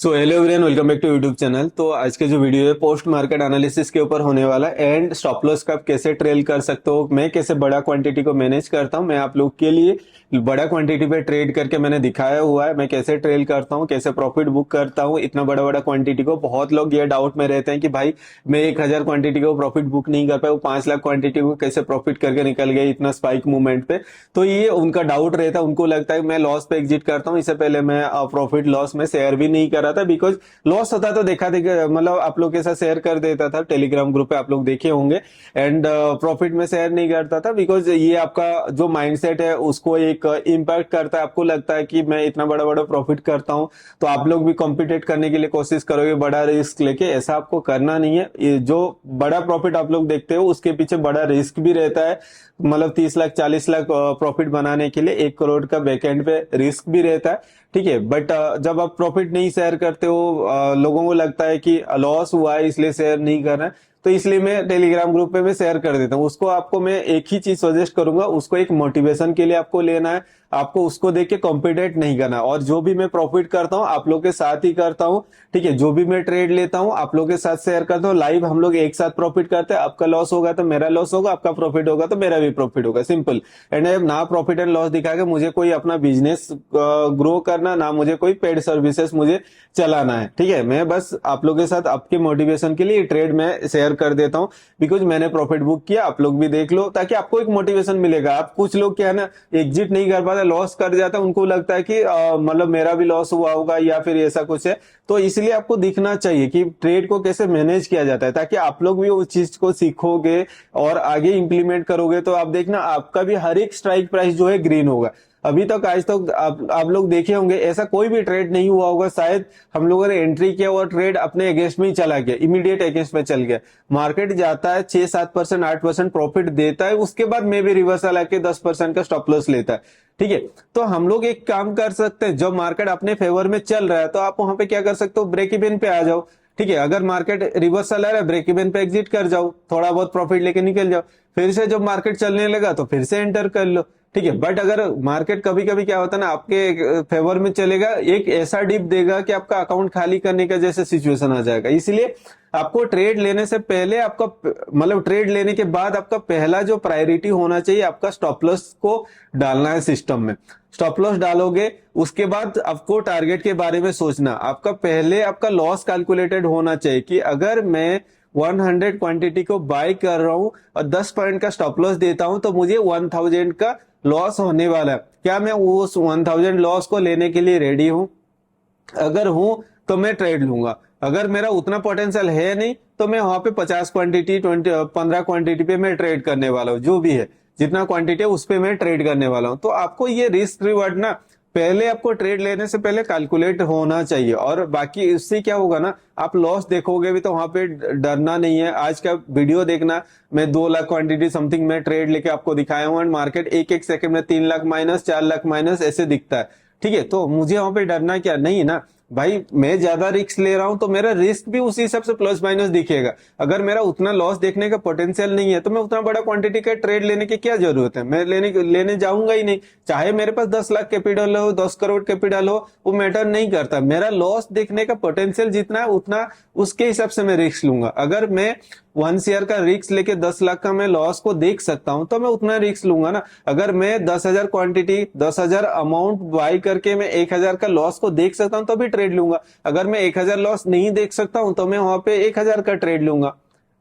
So hello everyone, welcome back to YouTube channel. तो आज के जो वीडियो है पोस्ट मार्केट एनालिसिस के ऊपर होने वाला है एंड स्टॉप लॉस का आप कैसे ट्रेल कर सकते हो, मैं कैसे बड़ा क्वांटिटी को मैनेज करता हूं। मैं आप लोग के लिए बड़ा क्वांटिटी पे ट्रेड करके मैंने दिखाया हुआ है, मैं कैसे ट्रेल करता हूं, कैसे प्रॉफिट बुक करता हूं इतना बड़ा बड़ा क्वांटिटी को। बहुत लोग ये डाउट में रहते हैं कि भाई मैं 1,000 क्वांटिटी को प्रॉफिट बुक नहीं कर पाया, वो 5 लाख क्वांटिटी को कैसे प्रॉफिट करके निकल गए इतना स्पाइक मूवमेंट पे। तो ये उनका डाउट रहता है, उनको लगता है मैं लॉस पे एग्जिट करता हूँ। इससे पहले मैं प्रॉफिट लॉस में शेयर भी नहीं कर रहा था, बिकॉज लॉस होता तो देखा मतलब आप लोग के साथ शेयर कर देता था, टेलीग्राम ग्रुप पे आप लोग देखे होंगे। एंड प्रॉफिट में शेयर नहीं करता था, बिकॉज ये आपका जो माइंडसेट है उसको एक इम्पैक्ट करता है। आपको लगता है कि मैं इतना बड़ा बड़ा प्रॉफिट करता हूं तो आप लोग भी कॉम्पिटेट करने के लिए कोशिश करोगे बड़ा रिस्क लेके। ऐसा आपको करना नहीं है। ये जो बड़ा प्रॉफिट आप लोग देखते हो उसके पीछे बड़ा रिस्क भी रहता है। मतलब 30 लाख 40 लाख प्रॉफिट बनाने के लिए 1 करोड़ का बैकएंड पे रिस्क भी रहता है, ठीक है। बट जब आप प्रॉफिट नहीं शेयर करते हो, लोगों को लगता है कि लॉस हुआ है इसलिए शेयर नहीं करना है, तो इसलिए मैं टेलीग्राम ग्रुप पे मैं शेयर कर देता हूँ। उसको आपको मैं एक ही चीज सजेस्ट करूंगा, उसको एक मोटिवेशन के लिए आपको लेना है, आपको उसको देख के कॉम्पिटेट नहीं करना। और जो भी मैं प्रॉफिट करता हूँ आप लोग के साथ ही करता हूँ, ठीक है। जो भी मैं ट्रेड लेता हूँ आप लोग के साथ शेयर करता हूँ, लाइव हम लोग एक साथ प्रॉफिट करते हैं। आपका लॉस होगा तो मेरा लॉस होगा, आपका प्रॉफिट होगा तो मेरा भी प्रॉफिट होगा, सिंपल। एंड ना प्रॉफिट एंड लॉस दिखा के मुझे कोई अपना बिजनेस ग्रो करना, ना मुझे कोई पेड सर्विसेज मुझे चलाना है, ठीक है। मैं बस आप लोग के साथ आपके मोटिवेशन के लिए ट्रेड में शेयर कर देता हूँ, बिकॉज मैंने प्रॉफिट बुक किया, आप लोग भी देख लो ताकि आपको एक मोटिवेशन मिलेगा। आप कुछ लोग क्या है ना, एग्जिट नहीं कर पाते, लॉस कर जाता है, उनको लगता है कि मतलब मेरा भी लॉस हुआ होगा या फिर ऐसा कुछ है। तो इसलिए आपको दिखना चाहिए कि ट्रेड को कैसे मैनेज किया जाता है, ताकि आप लोग भी उस चीज को सीखोगे और आगे इंप्लीमेंट करोगे। तो आप देखना आपका भी हर एक स्ट्राइक प्राइस जो है ग्रीन होगा। अभी तक आज तक आप लोग देखे होंगे ऐसा कोई भी ट्रेड नहीं हुआ होगा शायद हम लोगों ने एंट्री किया और ट्रेड अपने अगेंस्ट में ही चला गया, इमीडिएट अगेंस्ट में चल गया। मार्केट जाता है 6-7% 8% प्रॉफिट देता है, उसके बाद में भी रिवर्सल आके 10% का स्टॉप लॉस लेता है, ठीक है। तो हम लोग एक काम कर सकते हैं, जब मार्केट अपने फेवर में चल रहा है तो आप वहां पे क्या कर सकते हो, ब्रेक इवन पे आ जाओ, ठीक है। अगर मार्केट रिवर्सल आ रहा है ब्रेक इवन पे एग्जिट कर जाओ, थोड़ा बहुत प्रॉफिट लेके निकल जाओ, फिर से जब मार्केट चलने लगा तो फिर से एंटर कर लो, ठीक है। बट अगर मार्केट कभी कभी क्या होता है ना, आपके फेवर में चलेगा, एक ऐसा डिप देगा कि आपका अकाउंट खाली करने का जैसे सिचुएशन आ जाएगा। इसलिए आपको ट्रेड लेने से पहले आपका मतलब ट्रेड लेने के बाद आपका पहला जो प्रायोरिटी होना चाहिए, आपका स्टॉप लॉस को डालना है सिस्टम में। स्टॉप लॉस डालोगे उसके बाद आपको टारगेट के बारे में सोचना। आपका पहले आपका लॉस कैलकुलेटेड होना चाहिए कि अगर मैं 100 क्वांटिटी को बाय कर रहा हूं और 10 पॉइंट का स्टॉप लॉस देता हूं तो मुझे 1000 का लॉस होने वाला है। क्या मैं उस 1000 लॉस को लेने के लिए रेडी हूं? अगर हूं तो मैं ट्रेड लूंगा। अगर मेरा उतना पोटेंशियल है नहीं तो मैं वहां पे 50 क्वांटिटी 15 क्वांटिटी पे मैं ट्रेड करने वाला हूं, जो भी है जितना क्वांटिटी है उस पे मैं ट्रेड करने वाला हूं। तो आपको ये रिस्क रिवार्ड ना पहले आपको ट्रेड लेने से पहले कैलकुलेट होना चाहिए। और बाकी इससे क्या होगा ना, आप लॉस देखोगे भी तो वहां पे डरना नहीं है। आज का वीडियो देखना, मैं 2 लाख क्वांटिटी समथिंग में ट्रेड लेके आपको दिखाया हूं एंड मार्केट एक एक सेकंड में 3 लाख माइनस 4 लाख माइनस ऐसे दिखता है, ठीक है। तो मुझे वहां पे डरना क्या नहीं है ना भाई, मैं ज्यादा रिस्क ले रहा हूं तो मेरा रिस्क भी उसी हिसाब से प्लस माइनस दिखेगा। अगर मेरा उतना लॉस देखने का पोटेंशियल नहीं है तो मैं उतना बड़ा क्वांटिटी का ट्रेड लेने की क्या जरूरत है, मैं लेने जाऊंगा ही नहीं। चाहे मेरे पास 10 लाख कैपिटल हो, 10 करोड़ कैपिटल हो, वो मैटर नहीं करता। मेरा लॉस देखने का पोटेंशियल जितना है उतना उसके हिसाब से मैं रिस्क लूंगा। अगर मैं 1 शेयर का रिस्क लेके 10 लाख का मैं लॉस को देख सकता हूं तो मैं उतना रिस्क लूंगा ना। अगर मैं 10,000 क्वांटिटी 10,000 अमाउंट बाय करके मैं 1,000 का लॉस को देख सकता हूं तो भी ट्रेड लूंगा। अगर मैं 1,000 लॉस नहीं देख सकता हूं तो मैं वहां पे 1,000 का ट्रेड लूंगा,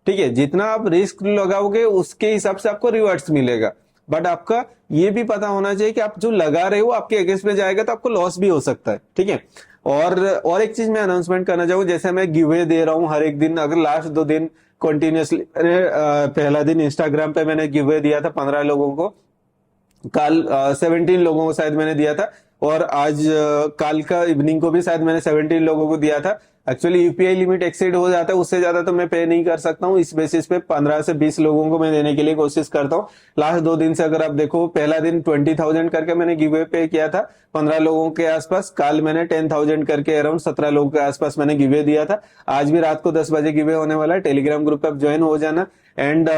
ठीक है। जितना आप रिस्क लगाओगे उसके हिसाब से आपको रिवर्ट्स मिलेगा। बट आपका ये भी पता होना चाहिए कि आप जो लगा रहे हो आपके अगेंस्ट में जाएगा तो आपको लॉस भी हो सकता है, ठीक है। और एक चीज मैं अनाउंसमेंट करना चाहूँ, जैसे मैं गिवे दे रहा हूँ हर एक दिन, अगर लास्ट 2 दिन कंटिन्यूसली, पहला दिन इंस्टाग्राम पे मैंने गिवे दिया था 15 लोगों को, कल 17 लोगों को शायद मैंने दिया था, और आज कल का इवनिंग को भी शायद मैंने 17 लोगों को दिया था। एक्चुअली यूपीआई लिमिट एक्सीड हो जाता है, उससे ज्यादा तो मैं पे नहीं कर सकता हूँ। इस बेसिस पे 15 से 20 लोगों को मैं देने के लिए कोशिश करता हूँ। लास्ट 2 दिन से अगर आप देखो, पहला दिन 20,000 करके मैंने गिवे पे किया था 15 लोगों के आसपास, कल मैंने 10,000 करके अराउंड 17 लोगों के आसपास मैंने गिवे दिया था। आज भी रात को 10 बजे गिवे होने वाला है, टेलीग्राम ग्रुप पे आप ज्वाइन हो जाना। एंड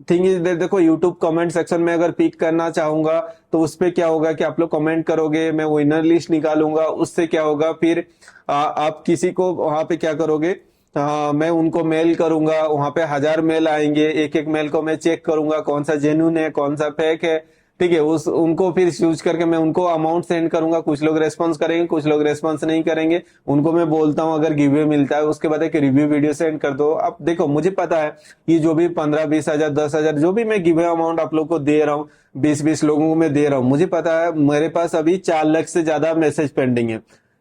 थिंग इज देखो, यूट्यूब कमेंट सेक्शन में अगर पिक करना चाहूंगा तो उस पे क्या होगा कि आप लोग कमेंट करोगे, मैं विनर लिस्ट निकालूंगा। उससे क्या होगा फिर आप किसी को वहां पे क्या करोगे, मैं उनको मेल करूंगा, वहां पे 1000 मेल आएंगे, एक एक मेल को मैं चेक करूंगा कौन सा जेन्युइन है कौन सा फेक है। ठीक है, उस उनको फिर चूज करके मैं उनको अमाउंट सेंड करूंगा। कुछ लोग रेस्पॉन्स करेंगे, कुछ लोग रेस्पॉन्स नहीं करेंगे। उनको मैं बोलता हूं अगर गिव अवे मिलता है उसके बाद एक रिव्यू वीडियो सेंड कर दो। अब देखो मुझे पता है कि जो भी 15-20 हजार 10 हजार जो भी मैं गिव अवे अमाउंट आप लोग को दे रहा हूँ, 20-20 लोगों को मैं दे रहा हूँ, मुझे पता है मेरे पास अभी 4 लाख से ज्यादा मैसेज पेंडिंग है।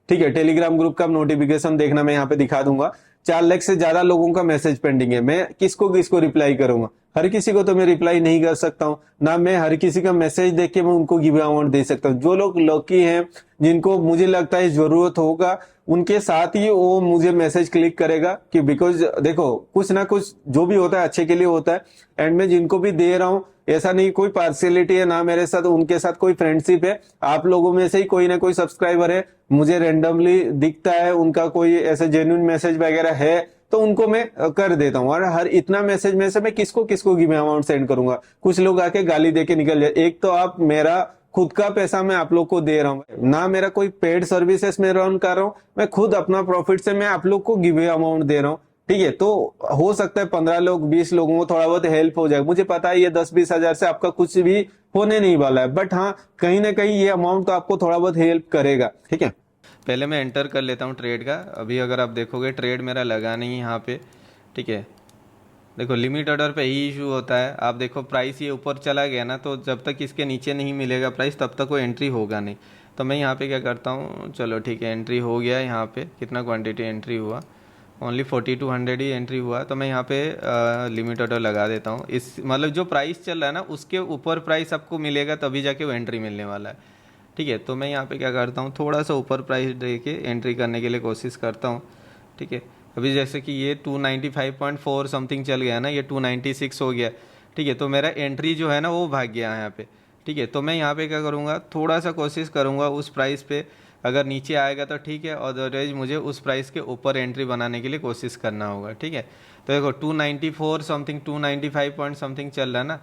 ठीक है, टेलीग्राम ग्रुप का नोटिफिकेशन देखना, मैं यहाँ पे दिखा दूंगा। 4 लाख से ज्यादा लोगों का मैसेज पेंडिंग है। मैं किसको किसको रिप्लाई करूंगा? हर किसी को तो मैं रिप्लाई नहीं कर सकता हूँ ना। मैं हर किसी का मैसेज देख के मैं उनको गिव अमाउंट दे सकता हूँ। जो लोग लकी हैं, जिनको मुझे लगता है जरूरत होगा, उनके साथ ही वो मुझे मैसेज क्लिक करेगा कि बिकॉज देखो कुछ ना कुछ जो भी होता है अच्छे के लिए होता है। एंड मैं जिनको भी दे रहा हूँ, ऐसा नहीं कोई पार्शियलिटी है ना मेरे साथ, उनके साथ कोई फ्रेंडशिप है। आप लोगों में से ही कोई ना कोई सब्सक्राइबर है, मुझे रेंडमली दिखता है उनका कोई ऐसे जेन्युइन मैसेज वगैरह है, तो उनको मैं कर देता हूँ। और हर इतना मैसेज में से मैं किसको किसको गिव अमाउंट सेंड करूंगा? कुछ लोग आके गाली देके निकल जाए। एक तो आप मेरा खुद का पैसा मैं आप लोग को दे रहा हूँ ना, मेरा कोई पेड सर्विसेज में रन कर रहा हूँ, मैं खुद अपना प्रॉफिट से मैं आप लोग को गिव अमाउंट दे रहा हूँ। ठीक है, तो हो सकता है 15 लोग 20 लोगों को थोड़ा बहुत हेल्प हो जाए। मुझे पता है ये 10-20 हजार से आपका कुछ भी होने नहीं वाला है, बट हाँ कहीं ना कहीं ये अमाउंट तो आपको थोड़ा बहुत हेल्प करेगा। ठीक है, पहले मैं एंटर कर लेता हूँ ट्रेड का। अभी अगर आप देखोगे ट्रेड मेरा लगा नहीं है यहाँ पे। ठीक है, देखो लिमिट ऑर्डर पे ही इशू होता है। आप देखो प्राइस ये ऊपर चला गया ना, तो जब तक इसके नीचे नहीं मिलेगा प्राइस तब तक वो एंट्री होगा नहीं। तो मैं यहाँ पे क्या करता हूँ, चलो ठीक है एंट्री हो गया। यहाँ पे कितना क्वांटिटी एंट्री हुआ, ओनली 4200 ही एंट्री हुआ। तो मैं यहाँ पे लिमिट ऑर्डर लगा देता हूँ। इस मतलब जो प्राइस चल रहा है ना उसके ऊपर प्राइस आपको मिलेगा तभी जाके वो एंट्री मिलने वाला है। ठीक है, तो मैं यहाँ पे क्या करता हूँ, थोड़ा सा ऊपर प्राइस दे के एंट्री करने के लिए कोशिश करता हूँ। ठीक है, अभी जैसे कि ये 295.4 समथिंग चल गया ना, ये 296 हो गया। ठीक है, तो मेरा एंट्री जो है ना वो भाग गया यहाँ पे। ठीक है, तो मैं यहाँ पे क्या करूँगा, थोड़ा सा कोशिश करूँगा उस प्राइस पे अगर नीचे आएगा तो ठीक है, अदरवाइज मुझे उस प्राइस के ऊपर एंट्री बनाने के लिए कोशिश करना होगा। ठीक है, तो देखो 294 समथिंग 295 पॉइंट समथिंग चल रहा है ना,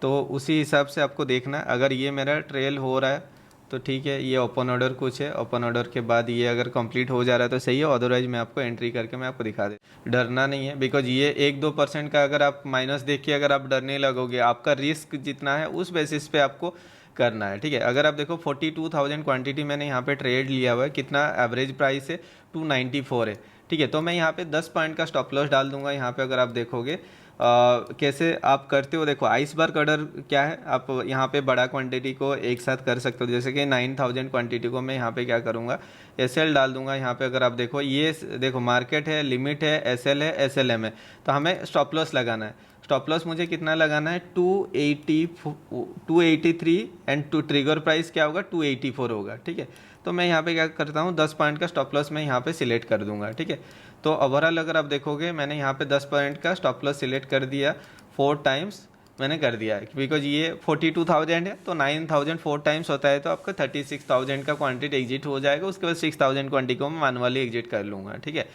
तो उसी हिसाब से आपको देखना। अगर ये मेरा ट्रेल हो रहा है तो ठीक है, ये ओपन ऑर्डर कुछ है, ओपन ऑर्डर के बाद ये अगर कंप्लीट हो जा रहा है तो सही है, अदरवाइज मैं आपको एंट्री करके मैं आपको दिखा दे। डरना नहीं है, बिकॉज ये 1-2% का अगर आप माइनस देख के अगर आप डरने लगोगे, आपका रिस्क जितना है उस बेसिस पे आपको करना है। ठीक है, अगर आप देखो 42,000 क्वांटिटी मैंने यहाँ पे ट्रेड लिया हुआ है, कितना एवरेज प्राइस है 294 है। ठीक है, तो मैं यहाँ पे 10 पॉइंट का स्टॉप लॉस डाल दूंगा। यहाँ पे अगर आप देखोगे कैसे आप करते हो, देखो आइसबर्ग ऑर्डर क्या है, आप यहाँ पे बड़ा क्वांटिटी को एक साथ कर सकते हो। जैसे कि 9000 क्वांटिटी को मैं यहाँ पे क्या करूँगा, एसएल डाल दूंगा। यहाँ पे अगर आप देखो ये देखो मार्केट है, लिमिट है, एसएल है, एसएलएम है, तो हमें स्टॉप लॉस लगाना है। स्टॉप लॉस मुझे कितना लगाना है, 283 एंड टू ट्रिगर प्राइस क्या होगा 284 होगा। ठीक है, तो मैं यहाँ पे क्या करता हूँ 10 पॉइंट का स्टॉप लॉस मैं यहाँ पे सिलेक्ट कर दूंगा। ठीक है, तो ओवरऑल अगर आप देखोगे मैंने यहाँ पे 10 पॉइंट का स्टॉप लॉस सिलेक्ट कर दिया, 4 टाइम्स मैंने कर दिया है, बिकॉज ये 42,000 है तो 9,000 4 टाइम्स होता है, तो आपका 36,000 का क्वांटिटी एग्जिट हो जाएगा। उसके बाद 6,000 क्वांटिटी को मैं मैनुअली एग्जिट कर लूँगा। ठीक है,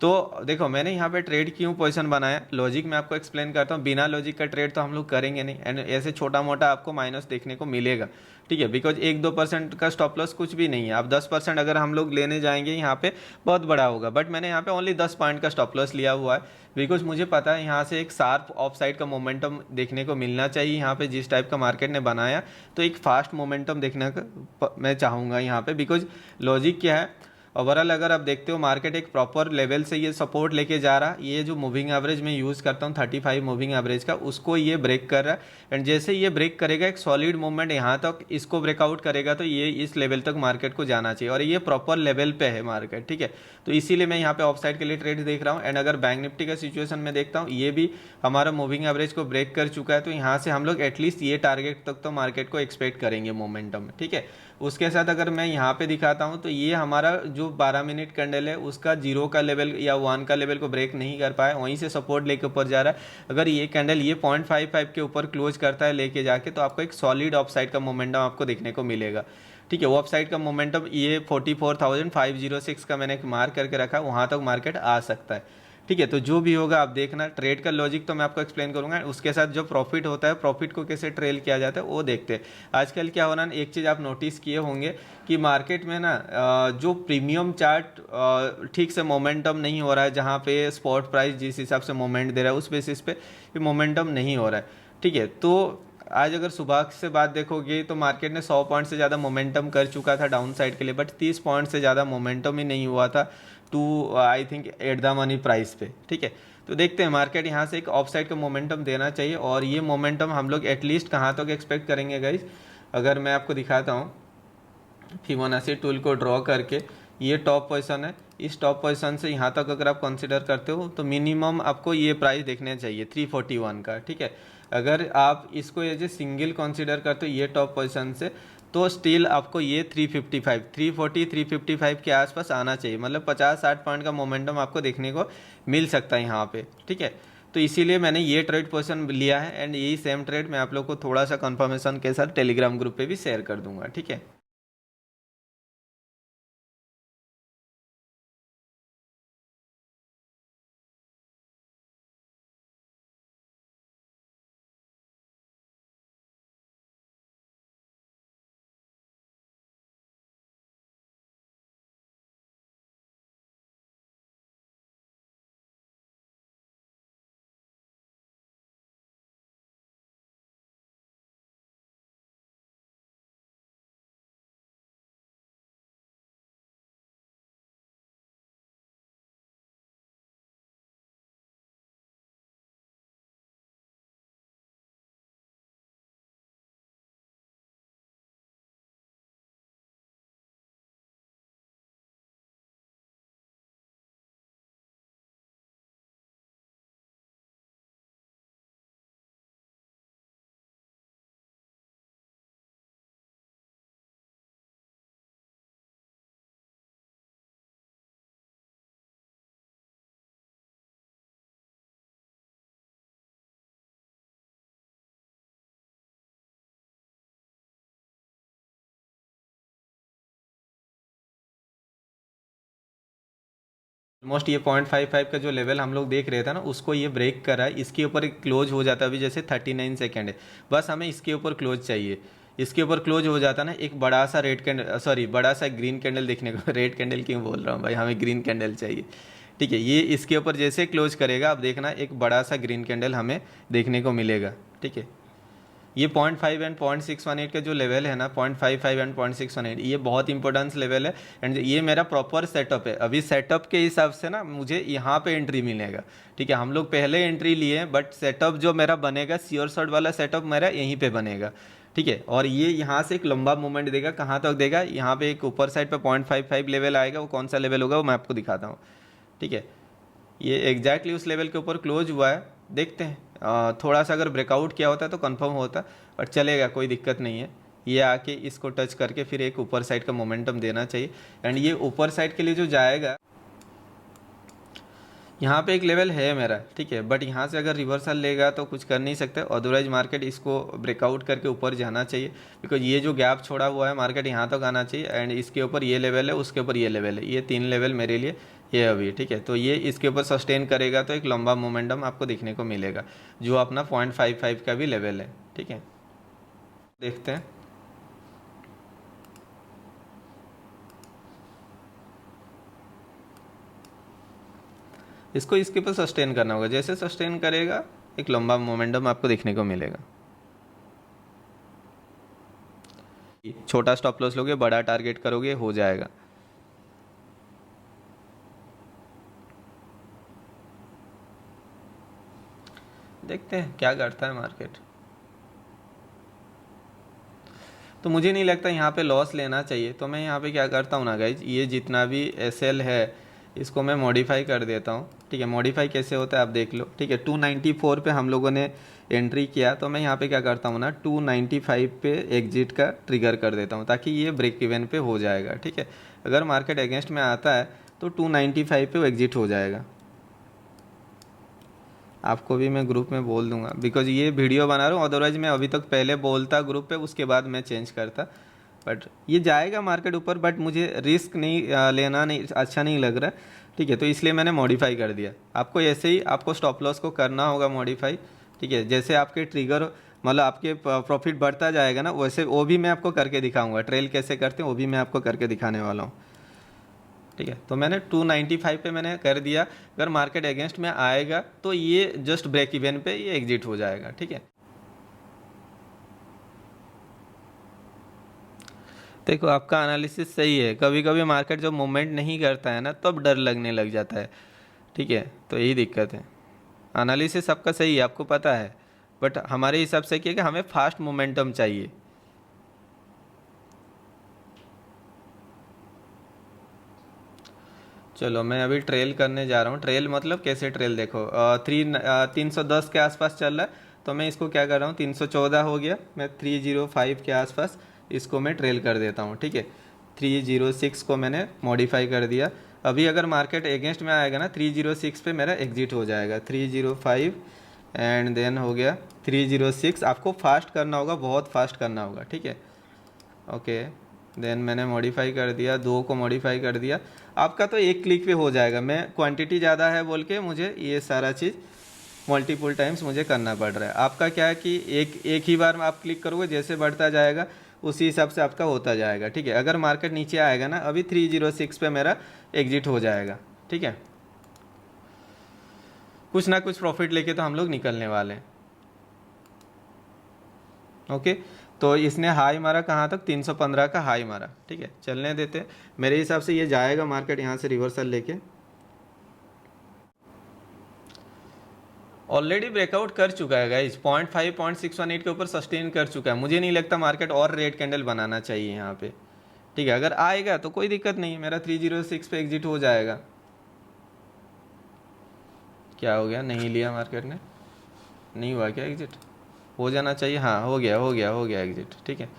तो देखो मैंने यहाँ पे ट्रेड क्यों पोजीशन बनाया, लॉजिक मैं आपको एक्सप्लेन करता हूँ। बिना लॉजिक का ट्रेड तो हम लोग करेंगे नहीं, एंड ऐसे छोटा मोटा आपको माइनस देखने को मिलेगा। ठीक है, बिकॉज 1-2% का स्टॉप लॉस कुछ भी नहीं है। आप 10% अगर हम लोग लेने जाएंगे यहाँ पे बहुत बड़ा होगा, बट मैंने यहाँ पे ओनली 10 पॉइंट का स्टॉप लॉस लिया हुआ है, बिकॉज मुझे पता है यहाँ से एक शार्प ऑफ साइड का मोमेंटम देखने को मिलना चाहिए। यहाँ पे जिस टाइप का मार्केट ने बनाया, तो एक फास्ट मोमेंटम देखने का मैं चाहूँगा यहाँ पे, बिकॉज लॉजिक क्या है, ओवरऑल अगर आप देखते हो मार्केट एक प्रॉपर लेवल से ये सपोर्ट लेके जा रहा, ये जो मूविंग एवरेज मैं यूज़ करता हूँ 35 मूविंग एवरेज का, उसको ये ब्रेक कर रहा है। एंड जैसे ये ब्रेक करेगा एक सॉलिड मूवमेंट यहाँ तक इसको ब्रेकआउट करेगा, तो ये इस लेवल तक मार्केट को जाना चाहिए, और ये प्रॉपर लेवल पे है मार्केट। ठीक है, तो इसीलिए मैं यहाँ पे ऑफ साइड के लिए ट्रेड देख रहा हूँ। एंड अगर बैंक निफ्टी का सिचुएशन में देखता हूँ, ये भी हमारा मूविंग एवरेज को ब्रेक कर चुका है, तो यहाँ से हम लोग एटलीस्ट ये टारगेट तक तो मार्केट को एक्सपेक्ट करेंगे मोमेंटम। ठीक है, उसके साथ अगर मैं यहाँ पे दिखाता हूँ, तो ये हमारा जो 12 मिनट कैंडल है उसका 0 का लेवल या 1 का लेवल को ब्रेक नहीं कर पाया, वहीं से सपोर्ट लेके ऊपर जा रहा है। अगर ये कैंडल ये 0.55 के ऊपर क्लोज करता है लेके जाके, तो आपको एक सॉलिड ऑफ साइड का मोमेंटम आपको देखने को मिलेगा। ठीक है, वो ऑफ साइड का मोमेंटम ये 44,506 का मैंने एक मार्क करके रखा, वहाँ तक मार्केट आ सकता है। ठीक है। तो जो भी होगा आप देखना, ट्रेड का लॉजिक तो मैं आपको एक्सप्लेन करूंगा, उसके साथ जो प्रॉफिट होता है, प्रॉफिट को कैसे ट्रेल किया जाता है वो देखते हैं। आजकल क्या हो रहा है, एक चीज़ आप नोटिस किए होंगे कि मार्केट में ना जो प्रीमियम चार्ट ठीक से मोमेंटम नहीं हो रहा है, जहाँ पे स्पॉट प्राइस जिस हिसाब से मोमेंट दे रहा है उस बेसिस पे मोमेंटम नहीं हो रहा है। ठीक है। तो आज अगर सुबह से बात देखोगे तो मार्केट ने 100 पॉइंट से ज़्यादा मोमेंटम कर चुका था डाउन साइड के लिए, बट 30 पॉइंट से ज़्यादा मोमेंटम ही नहीं हुआ था to I think at the money price पे। ठीक है। तो देखते हैं, मार्केट यहाँ से एक ऑफ साइड का मोमेंटम देना चाहिए, और ये मोमेंटम हम लोग एटलीस्ट कहाँ तक एक्सपेक्ट करेंगे गाइज। अगर मैं आपको दिखाता हूँ फिबोनाची टूल को ड्रॉ करके, ये टॉप पोजीशन है, इस टॉप पोजीशन से यहाँ तक अगर आप कंसिडर करते हो तो मिनिमम आपको ये प्राइस देखना चाहिए 341 का। ठीक है। अगर आप इसको एज ए सिंगल कंसिडर करते हो ये टॉप पोजीशन से, तो स्टिल आपको ये 355 340 355 के आसपास आना चाहिए, मतलब 50-60 पॉइंट का मोमेंटम आपको देखने को मिल सकता है यहाँ पे। ठीक है। तो इसीलिए मैंने ये ट्रेड पोजीशन लिया है, एंड यही सेम ट्रेड मैं आप लोग को थोड़ा सा कंफर्मेशन के साथ टेलीग्राम ग्रुप पे भी शेयर कर दूंगा। ठीक है। ऑलमोस्ट ये 0.55 का जो लेवल हम लोग देख रहे थे ना, उसको ये ब्रेक करा है, इसके ऊपर एक क्लोज हो जाता है। अभी जैसे 39 सेकेंड है, बस हमें इसके ऊपर क्लोज चाहिए। इसके ऊपर क्लोज हो जाता ना, एक बड़ा सा रेड कैंडल, सॉरी बड़ा सा ग्रीन कैंडल देखने को रेड कैंडल क्यों बोल रहा हूँ भाई, हमें ग्रीन कैंडल चाहिए। ठीक है। ये इसके ऊपर जैसे क्लोज करेगा, आप देखना एक बड़ा सा ग्रीन कैंडल हमें देखने को मिलेगा। ठीक है। ये 0.5 एंड 0.618 का जो लेवल है ना, 0.55 एंड 0.618, ये बहुत इंपॉर्टेंस लेवल है, एंड ये मेरा प्रॉपर सेटअप है। अभी सेटअप के हिसाब से ना मुझे यहाँ पे एंट्री मिलेगा। ठीक है। हम लोग पहले एंट्री लिए, बट सेटअप जो मेरा बनेगा, श्योर शॉट वाला सेटअप मेरा यहीं पे बनेगा। ठीक है। और ये यहाँ से एक लंबा मूवमेंट देगा, कहाँ तक देगा, यहाँ पे एक ऊपर साइड पे 0.55 लेवल आएगा, वो कौन सा लेवल होगा वो मैं आपको दिखाता हूँ। ठीक है। ये एग्जैक्टली उस लेवल के ऊपर क्लोज हुआ है, देखते हैं। थोड़ा सा अगर ब्रेकआउट किया होता तो कंफर्म होता, बट चलेगा, कोई दिक्कत नहीं है। ये आके इसको टच करके फिर एक ऊपर साइड का मोमेंटम देना चाहिए, एंड ये ऊपर साइड के लिए जो जाएगा, यहाँ पे एक लेवल है मेरा। ठीक है। बट यहाँ से अगर रिवर्सल लेगा तो कुछ कर नहीं सकते, अदरवाइज मार्केट इसको ब्रेकआउट करके ऊपर जाना चाहिए, बिकॉज ये जो गैप छोड़ा हुआ है मार्केट यहाँ तक आना चाहिए, एंड इसके ऊपर ये लेवल है, उसके ऊपर ये लेवल है, ये 3 लेवल मेरे लिए ये अभी। ठीक है। तो ये इसके ऊपर सस्टेन करेगा तो एक लंबा मोमेंटम आपको देखने को मिलेगा, जो अपना 0.55 का भी लेवल है। ठीक है। देखते हैं। इसको इसके ऊपर सस्टेन करना होगा, जैसे सस्टेन करेगा एक लंबा मोमेंटम आपको देखने को मिलेगा। छोटा स्टॉप लॉस लोगे, बड़ा टारगेट करोगे, हो जाएगा। देखते हैं क्या करता है मार्केट। तो मुझे नहीं लगता यहाँ पे लॉस लेना चाहिए, तो मैं यहाँ पे क्या करता हूँ ना गाइज, ये जितना भी एसएल है इसको मैं मॉडिफाई कर देता हूँ। ठीक है। मॉडिफाई कैसे होता है आप देख लो। ठीक है। 294 पे हम लोगों ने एंट्री किया, तो मैं यहाँ पे क्या करता हूँ ना, 295 पे एग्जिट का ट्रिगर कर देता हूँ, ताकि ये ब्रेक इवन पे हो जाएगा। ठीक है। अगर मार्केट अगेंस्ट में आता है तो 295 पे वो एग्जिट हो जाएगा। आपको भी मैं ग्रुप में बोल दूंगा, बिकॉज ये वीडियो बना रहा हूँ, अदरवाइज मैं अभी तक पहले बोलता ग्रुप पे, उसके बाद मैं चेंज करता। बट ये जाएगा मार्केट ऊपर, बट मुझे रिस्क नहीं लेना नहीं अच्छा नहीं लग रहा, ठीक है, तो इसलिए मैंने मॉडिफाई कर दिया। आपको ऐसे ही आपको स्टॉप लॉस को करना होगा मॉडिफाई, ठीक है। जैसे आपके ट्रिगर मतलब आपके प्रॉफिट बढ़ता जाएगा ना, वैसे वो भी मैं आपको करके दिखाऊंगा, ट्रेल कैसे करते हैं वो भी मैं आपको करके दिखाने वाला हूँ, ठीक है। तो मैंने 295 पे मैंने कर दिया। अगर मार्केट अगेंस्ट में आएगा तो ये जस्ट ब्रेक इवन पे ये एग्जिट हो जाएगा, ठीक है। देखो आपका एनालिसिस सही है, कभी कभी मार्केट जब मूवमेंट नहीं करता है ना तब डर लगने लग जाता है, ठीक है, तो यही दिक्कत है। एनालिसिस आपका सही है, आपको पता है, बट हमारे हिसाब से क्या है कि हमें फास्ट मोमेंटम चाहिए। चलो मैं अभी ट्रेल करने जा रहा हूँ। ट्रेल मतलब कैसे ट्रेल, देखो 310 के आसपास चल रहा है, तो मैं इसको क्या कर रहा हूँ, 314 हो गया, मैं 305 के आसपास इसको मैं ट्रेल कर देता हूँ, ठीक है। 306 को मैंने मॉडिफाई कर दिया। अभी अगर मार्केट अगेंस्ट में आएगा ना 306 पे मेरा एग्जिट हो जाएगा। 305 एंड देन हो गया 306। आपको फास्ट करना होगा, बहुत फास्ट करना होगा, ठीक है। ओके, देन मैंने मॉडिफाई कर दिया, 2 को मॉडिफाई कर दिया। आपका तो एक क्लिक पे हो जाएगा। मैं क्वांटिटी ज़्यादा है बोल के मुझे ये सारा चीज़ मल्टीपल टाइम्स मुझे करना पड़ रहा है। आपका क्या है कि एक ही बार में आप क्लिक करोगे, जैसे बढ़ता जाएगा उसी हिसाब से आपका होता जाएगा, ठीक है। अगर मार्केट नीचे आएगा ना, अभी 306 पे मेरा एग्जिट हो जाएगा, ठीक है। कुछ ना कुछ प्रॉफिट लेके तो हम लोग निकलने वाले हैं। ओके, तो इसने हाई मारा कहाँ तक, 315 का हाई मारा, ठीक है। चलने देते, मेरे हिसाब से ये जाएगा मार्केट यहाँ से रिवर्सल लेके। ऑलरेडी ब्रेकआउट कर चुका है गाइज, 0.618 के ऊपर सस्टेन कर चुका है। मुझे नहीं लगता मार्केट और रेड कैंडल बनाना चाहिए यहाँ पे, ठीक है। अगर आएगा तो कोई दिक्कत नहीं, मेरा 306 पे एग्जिट हो जाएगा। क्या हो गया, नहीं लिया मार्केट ने, नहीं हुआ क्या एग्जिट, हो जाना चाहिए, हाँ हो गया हो गया हो गया एग्जिट, ठीक है।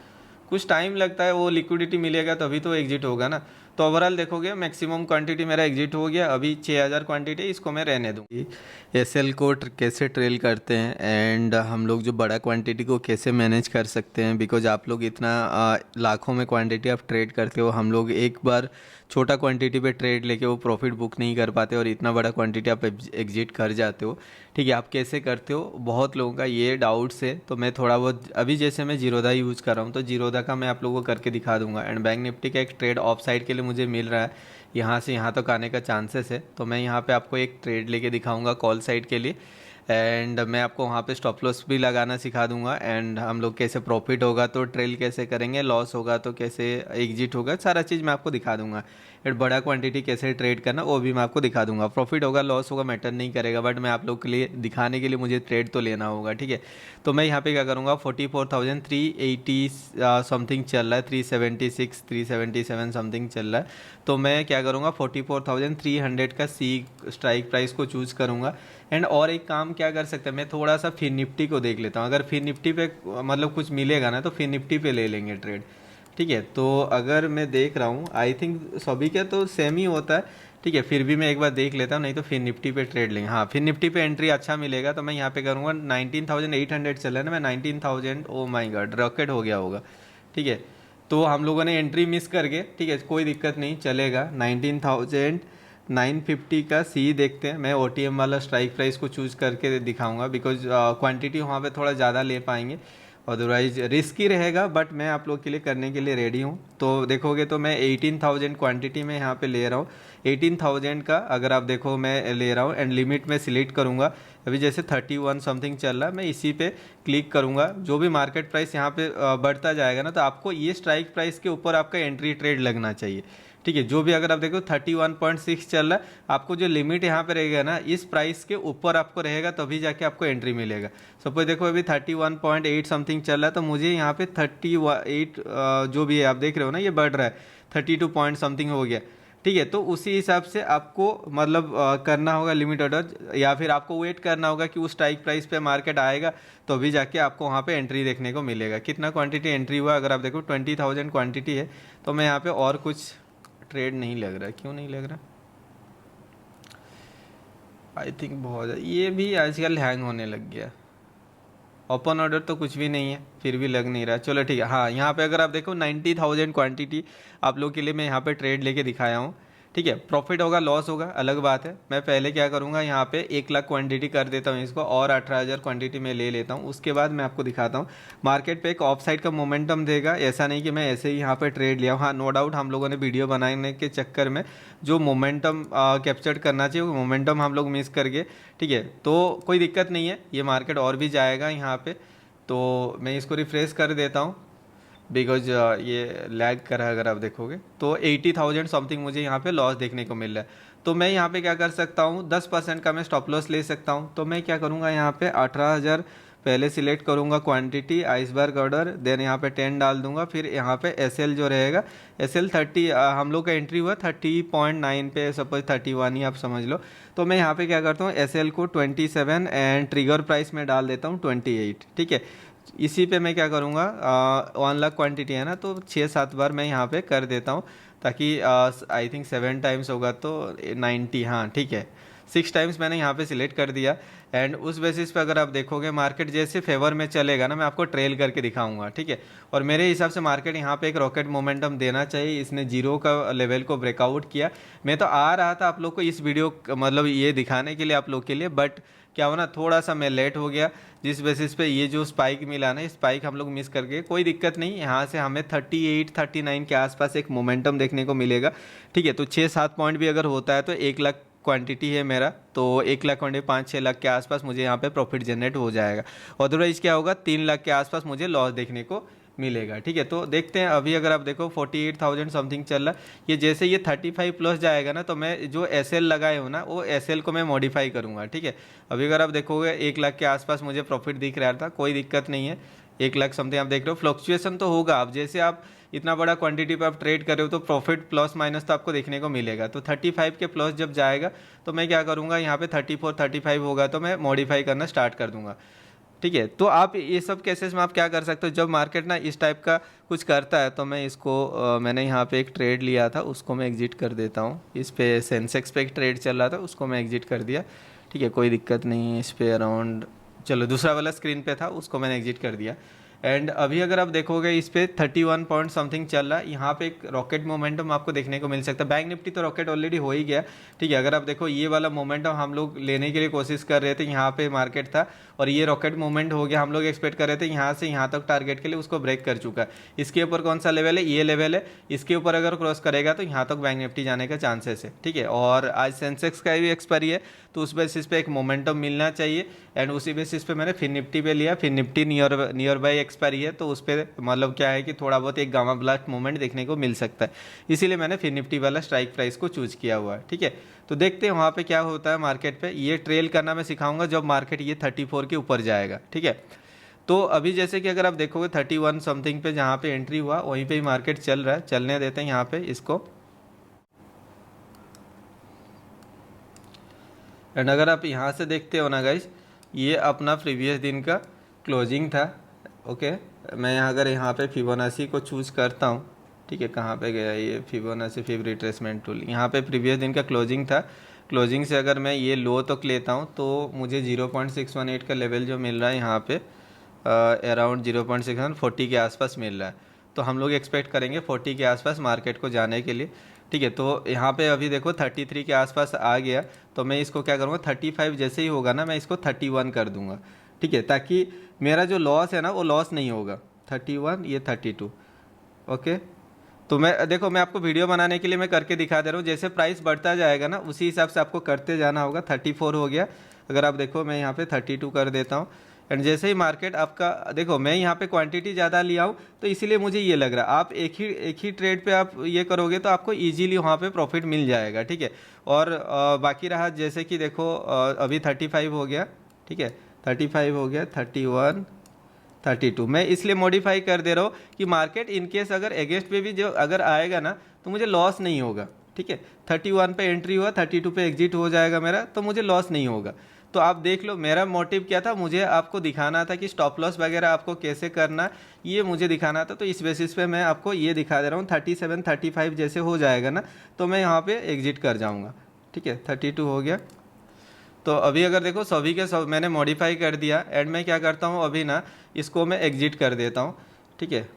कुछ टाइम लगता है, वो लिक्विडिटी मिलेगा तभी तो एग्जिट होगा ना। तो ओवरऑल देखोगे मैक्सिमम क्वांटिटी मेरा एग्जिट हो गया। अभी 6000 क्वांटिटी, इसको मैं रहने दूँगी। एसएल को कैसे ट्रेल करते हैं एंड हम लोग जो बड़ा क्वांटिटी को कैसे मैनेज कर सकते हैं, बिकॉज आप लोग इतना लाखों में क्वांटिटी आप ट्रेड करते हो, हम लोग एक बार छोटा क्वांटिटी पे ट्रेड लेके वो प्रॉफिट बुक नहीं कर पाते और इतना बड़ा क्वांटिटी आप एग्जिट कर जाते हो, ठीक है। आप कैसे करते हो, बहुत लोगों का ये डाउट्स है, तो मैं थोड़ा बहुत अभी जैसे मैं जीरोधा यूज़ कर रहा हूँ तो जीरोधा का मैं आप लोगों को करके दिखा दूंगा। एंड बैंक निफ्टी का एक ट्रेड ऑफ साइड के लिए मुझे मिल रहा है, यहाँ से यहाँ तक आने का चांसेस है, तो मैं यहाँ पे आपको एक ट्रेड लेके दिखाऊंगा कॉल साइड के लिए। एंड मैं आपको वहाँ पे स्टॉप लॉस भी लगाना सिखा दूंगा। एंड हम लोग कैसे प्रॉफिट होगा तो ट्रेल कैसे करेंगे, लॉस होगा तो कैसे एग्जिट होगा, सारा चीज़ मैं आपको दिखा दूंगा। एंड बड़ा क्वांटिटी कैसे ट्रेड करना वो भी मैं आपको दिखा दूंगा। प्रॉफिट होगा लॉस होगा मैटर नहीं करेगा, बट मैं आप लोग के लिए दिखाने के लिए मुझे ट्रेड तो लेना होगा, ठीक है। तो मैं यहाँ पे क्या करूँगा, 44,380 समथिंग चल रहा है, 376 377 समथिंग चल रहा है, तो मैं क्या करूँगा 44,300 का सी स्ट्राइक प्राइस को चूज़ करूँगा। एंड और एक काम क्या कर सकते हैं, मैं थोड़ा सा फिर निफ्टी को देख लेता हूँ, अगर फिर निफ्टी पे मतलब कुछ मिलेगा ना तो फिर निफ्टी पे ले लेंगे ट्रेड, ठीक है। तो अगर मैं देख रहा हूँ आई थिंक सभी का तो सेम ही होता है, ठीक है, फिर भी मैं एक बार देख लेता हूँ, नहीं तो फिर निफ्टी पे ट्रेड लेंगे। हाँ, फिर निफ्टी पे एंट्री अच्छा मिलेगा तो मैं यहाँ पे करूँगा 19,800 चल रहा है ना, मैं 19,000, ओ माय गॉड रॉकेट हो गया होगा, ठीक है। तो हम लोगों ने एंट्री मिस करके, ठीक है, कोई दिक्कत नहीं चलेगा। 19,950 का सी देखते हैं, मैं OTM वाला स्ट्राइक प्राइस को चूज़ करके दिखाऊंगा, बिकॉज क्वांटिटी वहाँ पे थोड़ा ज़्यादा ले पाएंगे, अदरवाइज रिस्की रहेगा, बट मैं आप लोग के लिए करने के लिए रेडी हूँ। तो देखोगे तो मैं 18,000 क्वांटिटी में यहाँ पे ले रहा हूँ। 18,000 का अगर आप देखो मैं ले रहा हूँ एंड लिमिट में सिलेक्ट करूँगा। अभी जैसे 31 समथिंग चल रहा है, मैं इसी पे क्लिक करूँगा। जो भी मार्केट प्राइस यहाँ पे बढ़ता जाएगा ना, तो आपको ये स्ट्राइक प्राइस के ऊपर आपका एंट्री ट्रेड लगना चाहिए, ठीक है। जो भी अगर आप देखो 31.6 चल रहा है, आपको जो लिमिट यहाँ पे रहेगा ना इस प्राइस के ऊपर आपको रहेगा तभी जाके आपको एंट्री मिलेगा। सपोज देखो अभी 31.8 समथिंग चल रहा है, तो मुझे यहाँ पे 38 जो भी है आप देख रहे हो ना ये बढ़ रहा है, 32 पॉइंट समथिंग हो गया, ठीक है। तो उसी हिसाब से आपको मतलब करना होगा लिमिट ऑर्डर, या फिर आपको वेट करना होगा कि उस स्ट्राइक प्राइस पे मार्केट आएगा तो अभी जाके आपको वहाँ पे एंट्री देखने को मिलेगा। कितना क्वांटिटी एंट्री हुआ अगर आप देखो 20,000 क्वांटिटी है, तो मैं यहाँ पे और कुछ ट्रेड नहीं लग रहा, क्यों नहीं लग रहा, आई थिंक बहुत ये भी आजकल हैंग होने लग गया। ओपन ऑर्डर तो कुछ भी नहीं है, फिर भी लग नहीं रहा। चलो ठीक है। हाँ, यहाँ पे अगर आप देखो 90,000 क्वांटिटी आप लोग के लिए मैं यहाँ पे ट्रेड लेके दिखाया हूँ। ठीक है, प्रॉफिट होगा लॉस होगा अलग बात है। मैं पहले क्या करूँगा, यहाँ पे 1 लाख क्वांटिटी कर देता हूँ इसको, और 18,000 क्वांटिटी में ले लेता हूँ। उसके बाद मैं आपको दिखाता हूँ मार्केट पे एक ऑफ साइड का मोमेंटम देगा। ऐसा नहीं कि मैं ऐसे ही यहाँ पे ट्रेड लिया हूँ। हाँ, नो डाउट हम लोगों ने वीडियो बनाने के चक्कर में जो मोमेंटम कैप्चर करना चाहिए वो मोमेंटम हम लोग मिस कर गए। ठीक है, तो कोई दिक्कत नहीं है, ये मार्केट और भी जाएगा यहाँ पे। तो मैं इसको रिफ्रेश कर देता हूँ बिकॉज ये लैग कर रहा है। अगर आप देखोगे तो 80,000 समथिंग मुझे यहाँ पे लॉस देखने को मिल रहा है। तो मैं यहाँ पे क्या कर सकता हूँ, 10% का मैं स्टॉप लॉस ले सकता हूँ। तो मैं क्या करूँगा, यहाँ पे 18,000 पहले सिलेक्ट करूँगा क्वांटिटी आइसबर्ग ऑर्डर, देन यहाँ पे 10 डाल दूंगा। फिर यहाँ पे एसएल जो रहेगा, एसएल 30 हम लोग का एंट्री हुआ 30.9 पे, सपोज 31 ही आप समझ लो। तो मैं यहाँ पे क्या करता हूँ, एसएल को 27 एंड ट्रिगर प्राइस में डाल देता हूँ 28। ठीक है, इसी पे मैं क्या करूँगा, 1 लाख क्वांटिटी है ना, तो 6-7 बार मैं यहाँ पे कर देता हूँ, ताकि आई थिंक 7 टाइम्स होगा तो 90। हाँ ठीक है, 6 टाइम्स मैंने यहाँ पे सिलेक्ट कर दिया। एंड उस बेसिस पे अगर आप देखोगे मार्केट जैसे फेवर में चलेगा ना, मैं आपको ट्रेल करके दिखाऊंगा। ठीक है, और मेरे हिसाब से मार्केट यहाँ पे एक रॉकेट मोमेंटम देना चाहिए। इसने जीरो का लेवल को ब्रेकआउट किया। मैं तो आ रहा था आप लोग को इस वीडियो मतलब ये दिखाने के लिए आप लोग के लिए, बट क्या हो ना, थोड़ा सा मैं लेट हो गया, जिस बेसिस पे ये जो स्पाइक मिला ना, स्पाइक हम लोग मिस कर गए। कोई दिक्कत नहीं, यहाँ से हमें 38-39 के आसपास एक मोमेंटम देखने को मिलेगा। ठीक है, तो 6-7 पॉइंट भी अगर होता है तो 1 लाख क्वांटिटी है मेरा, तो 1 लाख क्वांटिटी 5-6 लाख के आसपास मुझे यहाँ पे प्रॉफिट जनरेट हो जाएगा। अदरवाइज क्या होगा, 3 लाख के आसपास मुझे लॉस देखने को मिलेगा। ठीक है, तो देखते हैं। अभी अगर आप देखो 48,000 समथिंग चल रहा है। ये जैसे ये 35 प्लस जाएगा ना, तो मैं जो एसएल लगाए हो ना, वो एसएल को मैं मॉडिफाई करूँगा। ठीक है, अभी अगर आप देखोगे 1 लाख के आसपास मुझे प्रॉफिट दिख रहा था, कोई दिक्कत नहीं है। 1 लाख समथिंग आप देख रहे हो, फ्लक्चुएशन तो होगा। अब जैसे आप इतना बड़ा क्वांटिटी पे आप ट्रेड कर रहे हो तो प्रॉफिट प्लस माइनस तो आपको देखने को मिलेगा। तो 35 के प्लस जब जाएगा तो मैं क्या करूँगा, यहाँ पे 34-35 होगा तो मैं मॉडिफाई करना स्टार्ट कर दूंगा। ठीक है, तो आप ये सब केसेस में आप क्या कर सकते हो, जब मार्केट ना इस टाइप का कुछ करता है तो मैं इसको मैंने यहाँ पे एक ट्रेड लिया था, उसको मैं एग्जिट कर देता हूँ। इस पे सेंसेक्स पे एक ट्रेड चल रहा था, उसको मैं एग्जिट कर दिया। ठीक है, कोई दिक्कत नहीं है। इस पे अराउंड, चलो दूसरा वाला स्क्रीन पे था, उसको मैंने एग्जिट कर दिया। एंड अभी अगर आप देखोगे इस पे 31 पॉइंट समथिंग चल रहा है। यहाँ पे एक रॉकेट मोमेंटम आपको देखने को मिल सकता है। बैंक निफ्टी तो रॉकेट ऑलरेडी हो ही गया। ठीक है, अगर आप देखो ये वाला मोमेंटम हम लोग लेने के लिए कोशिश कर रहे थे, यहाँ पे मार्केट था और ये रॉकेट मूवमेंट हो गया। हम लोग एक्सपेक्ट कर रहे थे यहाँ से यहाँ तक टारगेट के लिए, उसको ब्रेक कर चुका है। इसके ऊपर कौन सा लेवल है, ये लेवल है। इसके ऊपर अगर क्रॉस करेगा तो यहाँ तक बैंक निफ्टी जाने का चांसेस है। ठीक है, और आज सेंसेक्स का भी एक्सपायरी है, तो उस बेसिस पे एक मोमेंटम मिलना चाहिए। एंड उसी बेसिस पे मैंने फिर निफ्टी पे लिया। फिर निफ्टी नियर बाई एक्सपायरी है, तो उस पर मतलब क्या है कि थोड़ा बहुत एक गामा ब्लास्ट मूवमेंट देखने को मिल सकता है, इसीलिए मैंने फिर निफ्टी वाला स्ट्राइक प्राइस को चूज किया हुआ है। ठीक है, तो देखते हैं वहाँ पे क्या होता है मार्केट पे। ये ट्रेल करना मैं सिखाऊंगा जब मार्केट ये 34 के ऊपर जाएगा। ठीक है, तो अभी जैसे कि अगर आप देखोगे 31 समथिंग पे जहाँ पे एंट्री हुआ वहीं पे ही मार्केट चल रहा है। चलने देते हैं यहाँ पे इसको। एंड अगर आप यहाँ से देखते हो ना गाइस, ये अपना प्रीवियस दिन का क्लोजिंग था। ओके, मैं अगर यहाँ पे फिबोनाची को चूज करता हूँ, ठीक है, कहाँ पे गया ये फिबोनाची फिब रिट्रेसमेंट टूल, यहाँ पे प्रीवियस दिन का क्लोजिंग था। क्लोजिंग से अगर मैं ये लो तक लेता हूँ तो मुझे 0.618 का लेवल जो मिल रहा है यहाँ पे अराउंड 0.6 40 के आसपास मिल रहा है। तो हम लोग एक्सपेक्ट करेंगे 40 के आसपास मार्केट को जाने के लिए। ठीक है, तो यहाँ पे अभी देखो 33 के आसपास आ गया, तो मैं इसको क्या करूँगा, 35 जैसे ही होगा ना मैं इसको 31 कर दूंगा। ठीक है, ताकि मेरा जो लॉस है ना वो लॉस नहीं होगा। 31, ये 32। ओके, तो मैं देखो मैं आपको वीडियो बनाने के लिए मैं करके दिखा दे रहा हूँ। जैसे प्राइस बढ़ता जाएगा ना उसी हिसाब से आपको करते जाना होगा। 34 हो गया, अगर आप देखो मैं यहाँ पे 32 कर देता हूँ। एंड जैसे ही मार्केट आपका देखो, मैं यहाँ पे क्वांटिटी ज़्यादा लिया हूँ तो इसीलिए मुझे ये लग रहा है। आप एक ही ट्रेड पे आप ये करोगे तो आपको इजीली वहाँ पे प्रॉफिट मिल जाएगा। ठीक है, और बाकी रहा जैसे कि देखो अभी 35 हो गया। ठीक है, 35 हो गया, 31, 32 मैं इसलिए मॉडिफाई कर दे रहा हूँ कि मार्केट इनकेस अगर अगेंस्ट पे भी जो अगर आएगा ना तो मुझे लॉस नहीं होगा। ठीक है, 31 पे एंट्री हुआ, 32 पे एग्जिट हो जाएगा मेरा, तो मुझे लॉस नहीं होगा। तो आप देख लो मेरा मोटिव क्या था, मुझे आपको दिखाना था कि स्टॉप लॉस वगैरह आपको कैसे करना, ये मुझे दिखाना था। तो इस बेसिस पे मैं आपको ये दिखा दे रहा हूँ। 37, 35 जैसे हो जाएगा ना तो मैं यहाँ पे एग्जिट कर जाऊँगा। ठीक है, 32 हो गया, तो अभी अगर देखो सभी के सब मैंने मॉडिफाई कर दिया एंड मैं क्या करता हूँ अभी ना इसको मैं एग्जिट कर देता हूँ। ठीक है,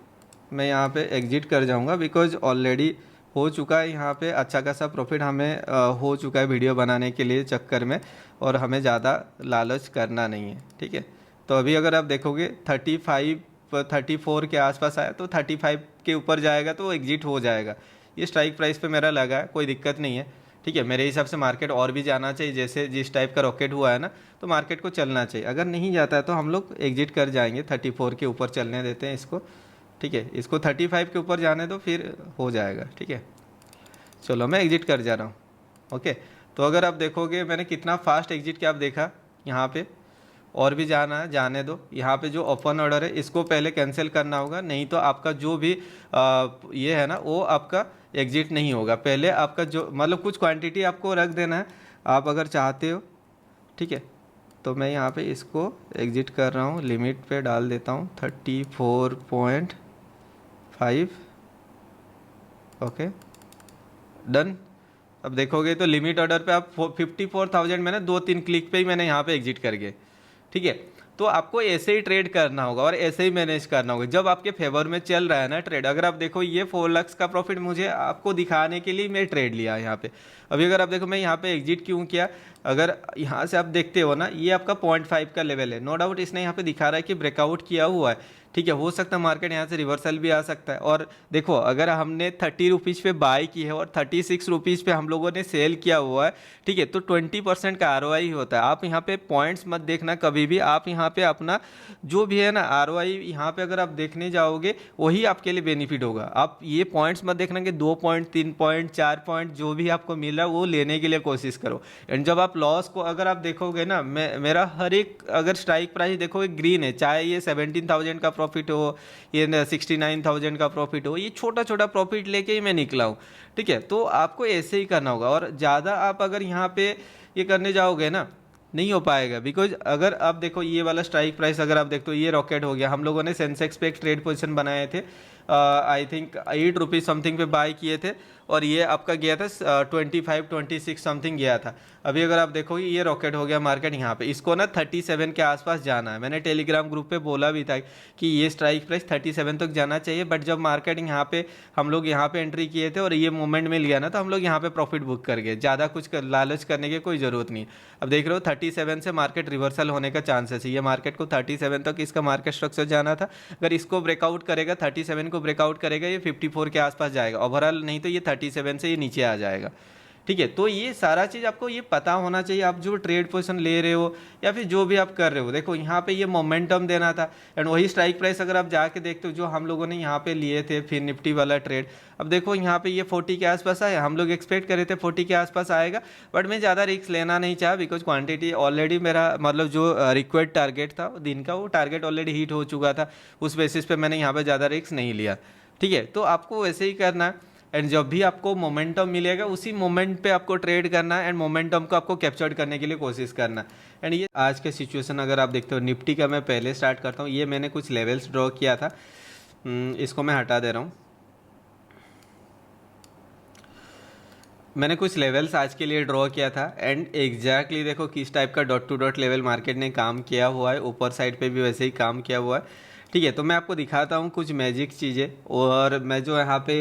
मैं यहाँ पे एग्जिट कर जाऊँगा बिकॉज ऑलरेडी हो चुका है यहाँ पे अच्छा खासा प्रॉफिट हमें हो चुका है वीडियो बनाने के लिए चक्कर में, और हमें ज़्यादा लालच करना नहीं है। ठीक है, तो अभी अगर आप देखोगे 34 के आसपास आया तो 35 के ऊपर जाएगा तो एग्जिट हो जाएगा। ये स्ट्राइक प्राइस पे मेरा लगा है, कोई दिक्कत नहीं है। ठीक है, मेरे हिसाब से मार्केट और भी जाना चाहिए, जैसे जिस टाइप का रॉकेट हुआ है ना, तो मार्केट को चलना चाहिए। अगर नहीं जाता है तो हम लोग एग्जिट कर जाएंगे, 34 के ऊपर चलने देते हैं इसको। ठीक है, इसको 35 के ऊपर जाने दो, फिर हो जाएगा। ठीक है, चलो मैं एग्जिट कर जा रहा हूँ। ओके, तो अगर आप देखोगे मैंने कितना फास्ट एग्जिट किया, आप देखा यहाँ पे, और भी जाना है जाने दो। यहाँ पे जो ओपन ऑर्डर है इसको पहले कैंसिल करना होगा, नहीं तो आपका जो भी ये है ना वो आपका एग्जिट नहीं होगा। पहले आपका जो मतलब कुछ क्वांटिटी आपको रख देना है आप अगर चाहते हो। ठीक है, तो मैं यहाँ पे इसको एग्जिट कर रहा हूँ, लिमिट पे डाल देता हूँ 34.5। Okay done. अब देखोगे तो लिमिट ऑर्डर पे आप 54,000 मैंने 2-3 क्लिक पे ही मैंने यहाँ पे एग्जिट कर गए। ठीक है, तो आपको ऐसे ही ट्रेड करना होगा और ऐसे ही मैनेज करना होगा जब आपके फेवर में चल रहा है ना ट्रेड। अगर आप देखो ये 4 लाख का प्रॉफिट मुझे आपको दिखाने के लिए मैं ट्रेड लिया यहाँ पे। अभी अगर आप देखो मैं यहाँ पे एग्जिट क्यों किया, अगर यहाँ से आप देखते हो ना ये आपका 0.5 का लेवल है, नो डाउट इसने यहाँ पे दिखा रहा है कि ब्रेकआउट किया हुआ है। ठीक है, हो सकता है मार्केट यहाँ से रिवर्सल भी आ सकता है। और देखो अगर हमने 30 रुपीज़ पे बाय की है और 36 रुपीज़ पे हम लोगों ने सेल किया हुआ है, ठीक है, तो 20% का ROI होता है। आप यहाँ पे पॉइंट्स मत देखना कभी भी, आप यहाँ पे अपना जो भी है ना ROI यहाँ पे अगर आप देखने जाओगे वही आपके लिए बेनिफिट होगा। आप ये पॉइंट्स मत देखना कि 2 पॉइंट 3 पॉइंट 4 पॉइंट जो भी आपको मिल रहा है वो लेने के लिए कोशिश करो। एंड जब आप लॉस को अगर आप देखोगे ना, मेरा हर एक अगर स्ट्राइक प्राइस देखोगे ग्रीन है, चाहे ये 17,000 का प्रॉफिट हो, ये 69,000 का प्रॉफिट हो, ये छोटा छोटा प्रॉफिट लेके ही मैं निकला हूँ। ठीक है, तो आपको ऐसे ही करना होगा। और ज़्यादा आप अगर यहाँ पे ये करने जाओगे ना नहीं हो पाएगा, बिकॉज अगर आप देखो ये वाला स्ट्राइक प्राइस अगर आप देखो ये रॉकेट हो गया। हम लोगों ने सेंसेक्स पे एक ट्रेड पोजीशन बनाए थे, आई थिंक 8 रुपीज़ समथिंग पे बाय किए थे, और ये आपका गया था 25-26 समथिंग गया था। अभी अगर आप देखोगे ये रॉकेट हो गया मार्केट यहाँ पे, इसको ना 37 के आसपास जाना है। मैंने टेलीग्राम ग्रुप पे बोला भी था कि ये स्ट्राइक प्राइस 37 तक जाना चाहिए, बट जब मार्केट यहाँ पे हम लोग यहाँ पे एंट्री किए थे और ये मूवमेंट मिल गया ना, तो हम लोग यहाँ पे प्रॉफिट बुक कर गए। ज़्यादा कुछ लालच करने की कोई ज़रूरत नहीं। अब देख रहे हो 37 से मार्केट रिवर्सल होने का चांसेस है। ये मार्केट को 37 तक इसका मार्केट स्ट्रक्चर जाना था, अगर इसको ब्रेकआउट करेगा 37 को ब्रेकआउट करेगा ये 54 के आसपास जाएगा ओवरऑल, नहीं तो ये 37 से ये नीचे आ जाएगा। ठीक है, तो ये सारा चीज़ आपको ये पता होना चाहिए। आप जो ट्रेड पोजीशन ले रहे हो या फिर जो भी आप कर रहे हो, देखो यहाँ पे ये मोमेंटम देना था। एंड वही स्ट्राइक प्राइस अगर आप जाके देखते हो जो हम लोगों ने यहाँ पे लिए थे फिर निफ्टी वाला ट्रेड, अब देखो यहाँ पे ये 40 के आसपास आया। हम लोग एक्सपेक्ट करे थे 40 के आसपास आएगा, बट मैं ज़्यादा रिस्क लेना नहीं चाहा बिकॉज क्वांटिटी ऑलरेडी मेरा मतलब जो रिक्वायर्ड टारगेट था दिन का वो टारगेट ऑलरेडी हिट हो चुका था। उस बेसिस पे मैंने यहाँ पे ज़्यादा रिस्क नहीं लिया। ठीक है, तो आपको वैसे ही करना है। एंड जब भी आपको मोमेंटम मिलेगा उसी मोमेंट पे आपको ट्रेड करना है एंड मोमेंटम को आपको कैप्चर करने के लिए कोशिश करना है। एंड ये आज के सिचुएशन अगर आप देखते हो निफ्टी का, मैं पहले स्टार्ट करता हूँ। ये मैंने कुछ लेवल्स ड्रॉ किया था, इसको मैं हटा दे रहा हूँ। मैंने कुछ लेवल्स आज के लिए ड्रॉ किया था एंड एग्जैक्टली देखो किस टाइप का dot to dot level market ने काम किया हुआ है। ऊपर साइड पे भी वैसे ही काम किया हुआ है। ठीक है, तो मैं आपको दिखाता हूँ कुछ मैजिक चीज़ें। और मैं जो यहाँ पे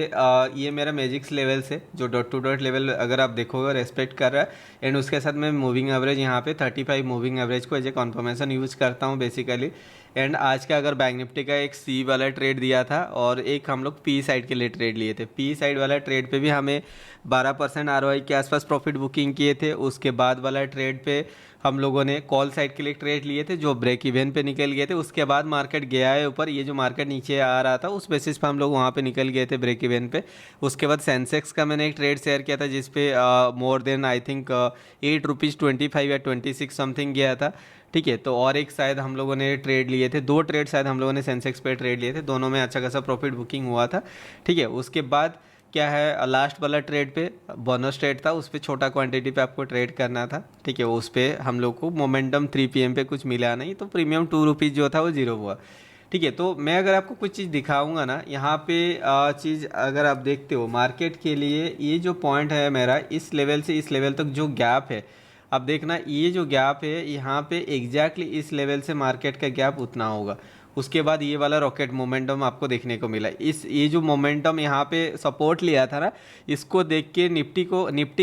ये मेरा मैजिक्स लेवल्स है जो डॉट टू डॉट लेवल अगर आप देखोगे रेस्पेक्ट कर रहा है। एंड उसके साथ मैं मूविंग एवरेज यहाँ पे 35 मूविंग एवरेज को एज ए कन्फर्मेशन यूज़ करता हूँ बेसिकली। एंड आज का अगर बैंक निफ्टी का एक सी वाला ट्रेड दिया था और एक हम लोग पी साइड के लिए ट्रेड लिए थे। पी साइड वाला ट्रेड पे भी हमें 12% ROI के आसपास प्रॉफिट बुकिंग किए थे। उसके बाद वाला ट्रेड पे हम लोगों ने कॉल साइड के लिए ट्रेड लिए थे जो ब्रेक इवन पे निकल गए थे। उसके बाद मार्केट गया है ऊपर, ये जो मार्केट नीचे आ रहा था उस बेसिस पे हम लोग वहाँ पे निकल गए थे ब्रेक इवन पे। उसके बाद सेंसेक्स का मैंने एक ट्रेड शेयर किया था जिसपे more than I think 8 rupees 25 या 26 समथिंग गया था। ठीक है, तो और एक शायद हम लोगों ने ट्रेड लिए थे, 2 ट्रेड शायद हम लोगों ने सेंसेक्स पे ट्रेड लिए थे, दोनों में अच्छा खासा प्रॉफिट बुकिंग हुआ था। ठीक है, उसके बाद क्या है लास्ट वाला ट्रेड पे बोनस ट्रेड था, उस पर छोटा क्वांटिटी पे आपको ट्रेड करना था। ठीक है, उस पर हम लोग को मोमेंटम 3 PM पे कुछ मिला नहीं, तो प्रीमियम 2 रुपीज़ जो था वो 0 हुआ। ठीक है, तो मैं अगर आपको कुछ चीज़ दिखाऊंगा ना यहाँ पे चीज़ अगर आप देखते हो मार्केट के लिए ये जो पॉइंट है मेरा इस लेवल से इस लेवल तक जो गैप है अब देखना ये जो गैप है यहाँ पे एग्जैक्टली इस लेवल से मार्केट का गैप उतना होगा। उसके बाद ये वाला रॉकेट मोमेंटम आपको देखने को मिला। ये जो मोमेंटम यहाँ पे सपोर्ट लिया था ना, इसको देख के निफ्टी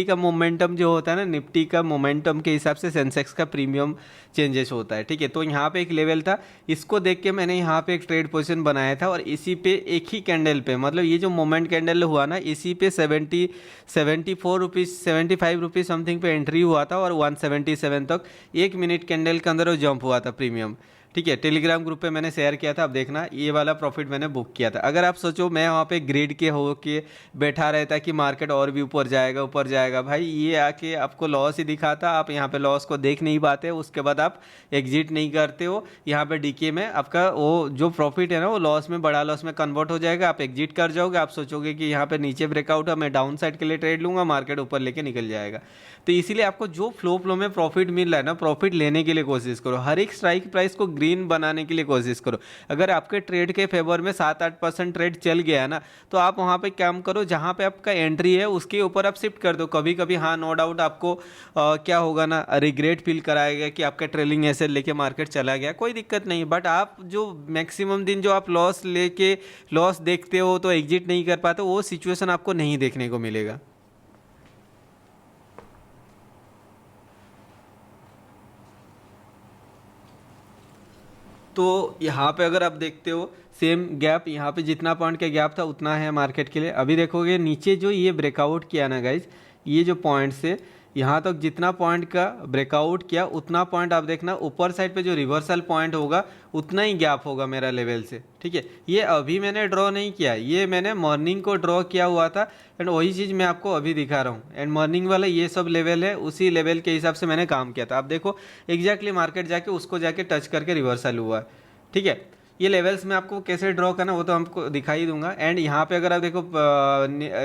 का मोमेंटम जो होता है ना, निफ्टी का मोमेंटम के हिसाब से सेंसेक्स का प्रीमियम चेंजेस होता है, ठीक है। तो यहाँ पे एक लेवल था, इसको देख के मैंने यहाँ पे एक ट्रेड पोजीशन बनाया था और इसी पे एक ही कैंडल पे, मतलब ये जो मोमेंट कैंडल हुआ ना, इसी पे 74 रुपीज़ 75 रुपीज़ समथिंग पे एंट्री हुआ था और 177 तक 1 मिनट कैंडल के अंदर वो जंप हुआ था प्रीमियम, ठीक है। टेलीग्राम ग्रुप पे मैंने शेयर किया था। अब देखना ये वाला प्रॉफिट मैंने बुक किया था। अगर आप सोचो मैं वहाँ पे ग्रिड के हो के बैठा रहता कि मार्केट और भी ऊपर जाएगा, भाई ये आके आपको लॉस ही दिखाता, आप यहाँ पे लॉस को देख नहीं पाते, उसके बाद आप एग्जिट नहीं करते हो। यहाँ पे डीके में आपका वो जो प्रॉफिट है ना, वो लॉस में, बड़ा लॉस में कन्वर्ट हो जाएगा, आप एग्जिट कर जाओगे। आप सोचोगे कि यहाँ पे नीचे ब्रेकआउट है, मैं डाउन साइड के लिए ट्रेड लूँगा, मार्केट ऊपर लेके निकल जाएगा। तो इसीलिए आपको जो फ्लो में प्रॉफिट मिल रहा है ना, प्रॉफिट लेने के लिए कोशिश करो, हर एक स्ट्राइक प्राइस को ग्रीन बनाने के लिए कोशिश करो। अगर आपके ट्रेड के फेवर में 7-8% ट्रेड चल गया ना, तो आप वहाँ पे काम करो, जहाँ पे आपका एंट्री है उसके ऊपर आप शिफ्ट कर दो। कभी कभी हाँ, नो डाउट आपको क्या होगा ना, रिग्रेट फील कराएगा कि आपका ट्रेलिंग ऐसे लेके मार्केट चला गया, कोई दिक्कत नहीं। बट आप जो मैक्सिमम दिन जो आप लॉस लेके लॉस देखते हो तो एग्जिट नहीं कर पाते, वो सिचुएशन आपको नहीं देखने को मिलेगा। तो यहाँ पे अगर आप देखते हो सेम गैप, यहाँ पे जितना पॉइंट का गैप था उतना है मार्केट के लिए। अभी देखोगे नीचे जो ये ब्रेकआउट किया ना गाइज, ये जो पॉइंट से यहाँ तक जितना पॉइंट का ब्रेकआउट किया उतना पॉइंट आप देखना ऊपर साइड पे जो रिवर्सल पॉइंट होगा उतना ही गैप होगा मेरा लेवल से, ठीक है। ये अभी मैंने ड्रॉ नहीं किया, ये मैंने मॉर्निंग को ड्रॉ किया हुआ था एंड वही चीज़ मैं आपको अभी दिखा रहा हूँ। एंड मॉर्निंग वाला ये सब लेवल है, उसी लेवल के हिसाब से मैंने काम किया था। आप देखो एग्जैक्टली मार्केट जाके उसको जाके टच करके रिवर्सल हुआ है, ठीक है। ये लेवल्स में आपको कैसे ड्रॉ करना वो तो हमको दिखाई दूंगा। एंड यहाँ पे अगर आप देखो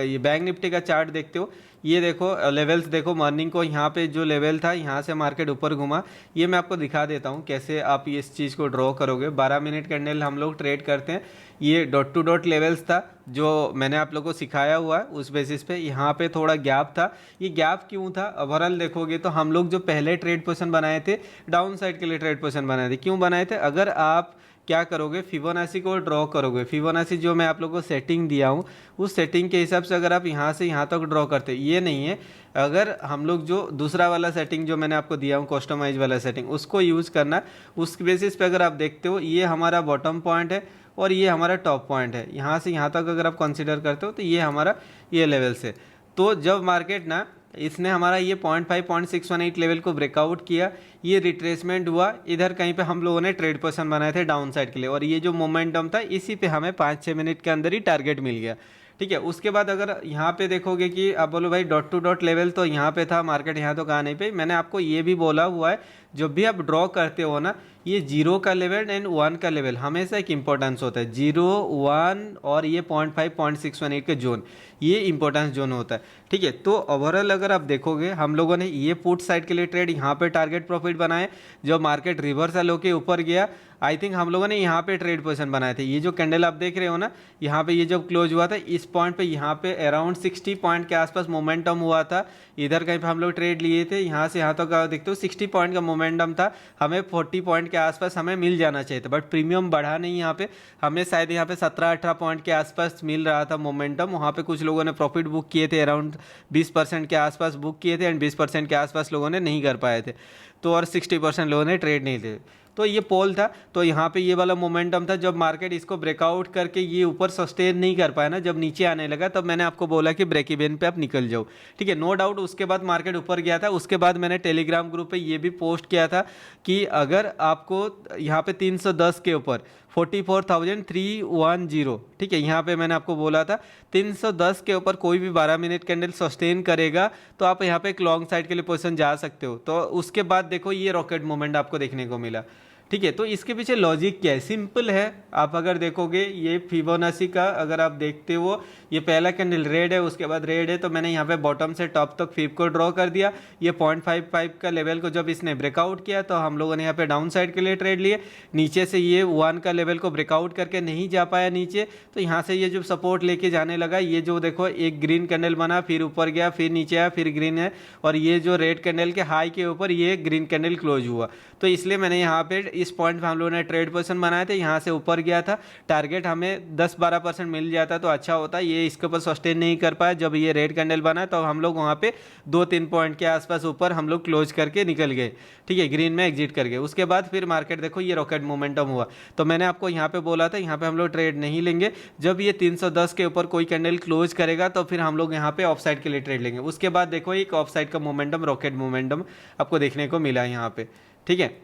ये बैंक निफ्टी का चार्ट देखते हो, ये देखो लेवल्स देखो, मॉर्निंग को यहाँ पे जो लेवल था यहाँ से मार्केट ऊपर घुमा, ये मैं आपको दिखा देता हूँ कैसे आप इस चीज़ को ड्रॉ करोगे। 12 मिनट कैंडल हम लोग ट्रेड करते हैं, ये डॉट टू डॉट लेवल्स था जो मैंने आप लोगों को सिखाया हुआ है, उस बेसिस पे यहाँ पे थोड़ा गैप था। ये गैप क्यों था, ओवरऑल देखोगे तो हम लोग जो पहले ट्रेड पोजीशन बनाए थे, डाउन साइड के लिए ट्रेड पोजीशन बनाए थे। क्यों बनाए थे, अगर आप क्या करोगे, फिबोनाची को ड्रॉ करोगे, फिबोनाची जो मैं आप लोगों को सेटिंग दिया हूँ उस सेटिंग के हिसाब से अगर आप यहाँ से यहाँ तक ड्रॉ करते, ये नहीं है, अगर हम लोग जो दूसरा वाला सेटिंग जो मैंने आपको दिया हूँ कस्टमाइज वाला सेटिंग, उसको यूज़ करना, उस बेसिस पे अगर आप देखते हो ये हमारा बॉटम पॉइंट है और ये हमारा टॉप पॉइंट है। यहाँ से यहाँ तक अगर आप कंसिडर करते हो तो ये हमारा ये लेवल से, तो जब मार्केट ना इसने हमारा ये 0.618 लेवल को ब्रेकआउट किया, ये रिट्रेसमेंट हुआ, इधर कहीं पे हम लोगों ने ट्रेड पोजीशन बनाए थे डाउन साइड के लिए, और ये जो मोमेंटम था इसी पे हमें 5-6 मिनट के अंदर ही टारगेट मिल गया, ठीक है। उसके बाद अगर यहाँ पे देखोगे कि आप बोलो भाई डॉट टू डॉट लेवल तो यहाँ पे था, मार्केट यहाँ तो कहाँ नहीं पे, मैंने आपको ये भी बोला हुआ है जब भी आप ड्रॉ करते हो ना, ये 0 का लेवल एंड 1 का लेवल हमेशा एक इंपॉर्टेंस होता है। 0, 1 और ये 0.5-0.618 के जोन, ये इंपॉर्टेंस जोन होता है, ठीक है। तो ओवरऑल अगर आप देखोगे हम लोगों ने ये पुट साइड के लिए ट्रेड यहाँ पे टारगेट प्रॉफिट बनाए, जब मार्केट रिवर्सल होके ऊपर गया, आई थिंक हम लोगों ने यहाँ पे ट्रेड पोजीशन बनाए थे। ये जो कैंडल आप देख रहे हो ना, यहाँ पे ये जब क्लोज हुआ था इस पॉइंट पे, यहाँ पे अराउंड 60 पॉइंट के आसपास मोमेंटम हुआ था, इधर कहीं पे हम लोग ट्रेड लिए थे, यहाँ से यहाँ तक तो देखते हो 60 पॉइंट का मोमेंटम था, हमें 40 पॉइंट के आसपास हमें मिल जाना चाहिए था, बट प्रीमियम बढ़ा नहीं यहाँ पे, हमें शायद यहाँ पे 17-18 पॉइंट के आसपास मिल रहा था मोमेंटम। वहाँ पे कुछ लोगों ने प्रॉफिट बुक किए थे, अराउंड 20% के आसपास बुक किए थे एंड 20% के आसपास लोगों ने नहीं कर पाए थे, तो और 60% लोगों ने ट्रेड नहीं थे। तो ये पोल था, तो यहाँ पे ये वाला मोमेंटम था, जब मार्केट इसको ब्रेकआउट करके ये ऊपर सस्टेन नहीं कर पाया ना, जब नीचे आने लगा, तब मैंने आपको बोला कि ब्रेक इवन पे आप निकल जाओ, ठीक है। नो डाउट उसके बाद मार्केट ऊपर गया था, उसके बाद मैंने टेलीग्राम ग्रुप पे ये भी पोस्ट किया था कि अगर आपको यहाँ पे 310 के ऊपर 44,310, ठीक है, यहाँ पे मैंने आपको बोला था 310 के ऊपर कोई भी 12 मिनट कैंडल सस्टेन करेगा तो आप यहाँ पे एक लॉन्ग साइड के लिए पोजीशन जा सकते हो। तो उसके बाद देखो ये रॉकेट मूवमेंट आपको देखने को मिला, ठीक है। तो इसके पीछे लॉजिक क्या है, सिंपल है। आप अगर देखोगे ये फिबोनाची का अगर आप देखते हो, ये पहला कैंडल रेड है, उसके बाद रेड है, तो मैंने यहाँ पे बॉटम से टॉप तक फिब को ड्रॉ कर दिया। ये 0.55 का लेवल को जब इसने ब्रेकआउट किया तो हम लोगों ने यहाँ पे डाउन साइड के लिए ट्रेड लिए। नीचे से ये 1 का लेवल को ब्रेकआउट करके नहीं जा पाया नीचे, तो यहाँ से ये जो सपोर्ट लेके जाने लगा, ये जो देखो एक ग्रीन कैंडल बना, फिर ऊपर गया, फिर नीचे आया, फिर ग्रीन है, और ये जो रेड कैंडल के हाई के ऊपर ये ग्रीन कैंडल क्लोज हुआ। तो इसलिए मैंने यहाँ पे इस पॉइंट पे हम लोगों ने ट्रेड पोजीशन बनाए थे, यहाँ से ऊपर गया था, टारगेट हमें 10-12% मिल जाता तो अच्छा होता। ये इसके ऊपर सस्टेन नहीं कर पाया, जब ये रेड कैंडल बना तो हम लोग वहाँ पे 2-3 पॉइंट के आसपास ऊपर हम लोग क्लोज करके निकल गए, ठीक है, ग्रीन में एग्जिट कर गए। उसके बाद फिर मार्केट देखो ये रॉकेट मोमेंटम हुआ। तो मैंने आपको यहाँ पे बोला था यहाँ पे हम लोग ट्रेड नहीं लेंगे, जब ये 310 के ऊपर कोई कैंडल क्लोज करेगा तो फिर हम लोग यहाँ पे ऑफ साइड के लिए ट्रेड लेंगे। उसके बाद देखो एक ऑफ साइड का मोमेंटम, रॉकेट मोमेंटम आपको देखने को मिला यहाँ पे, ठीक है।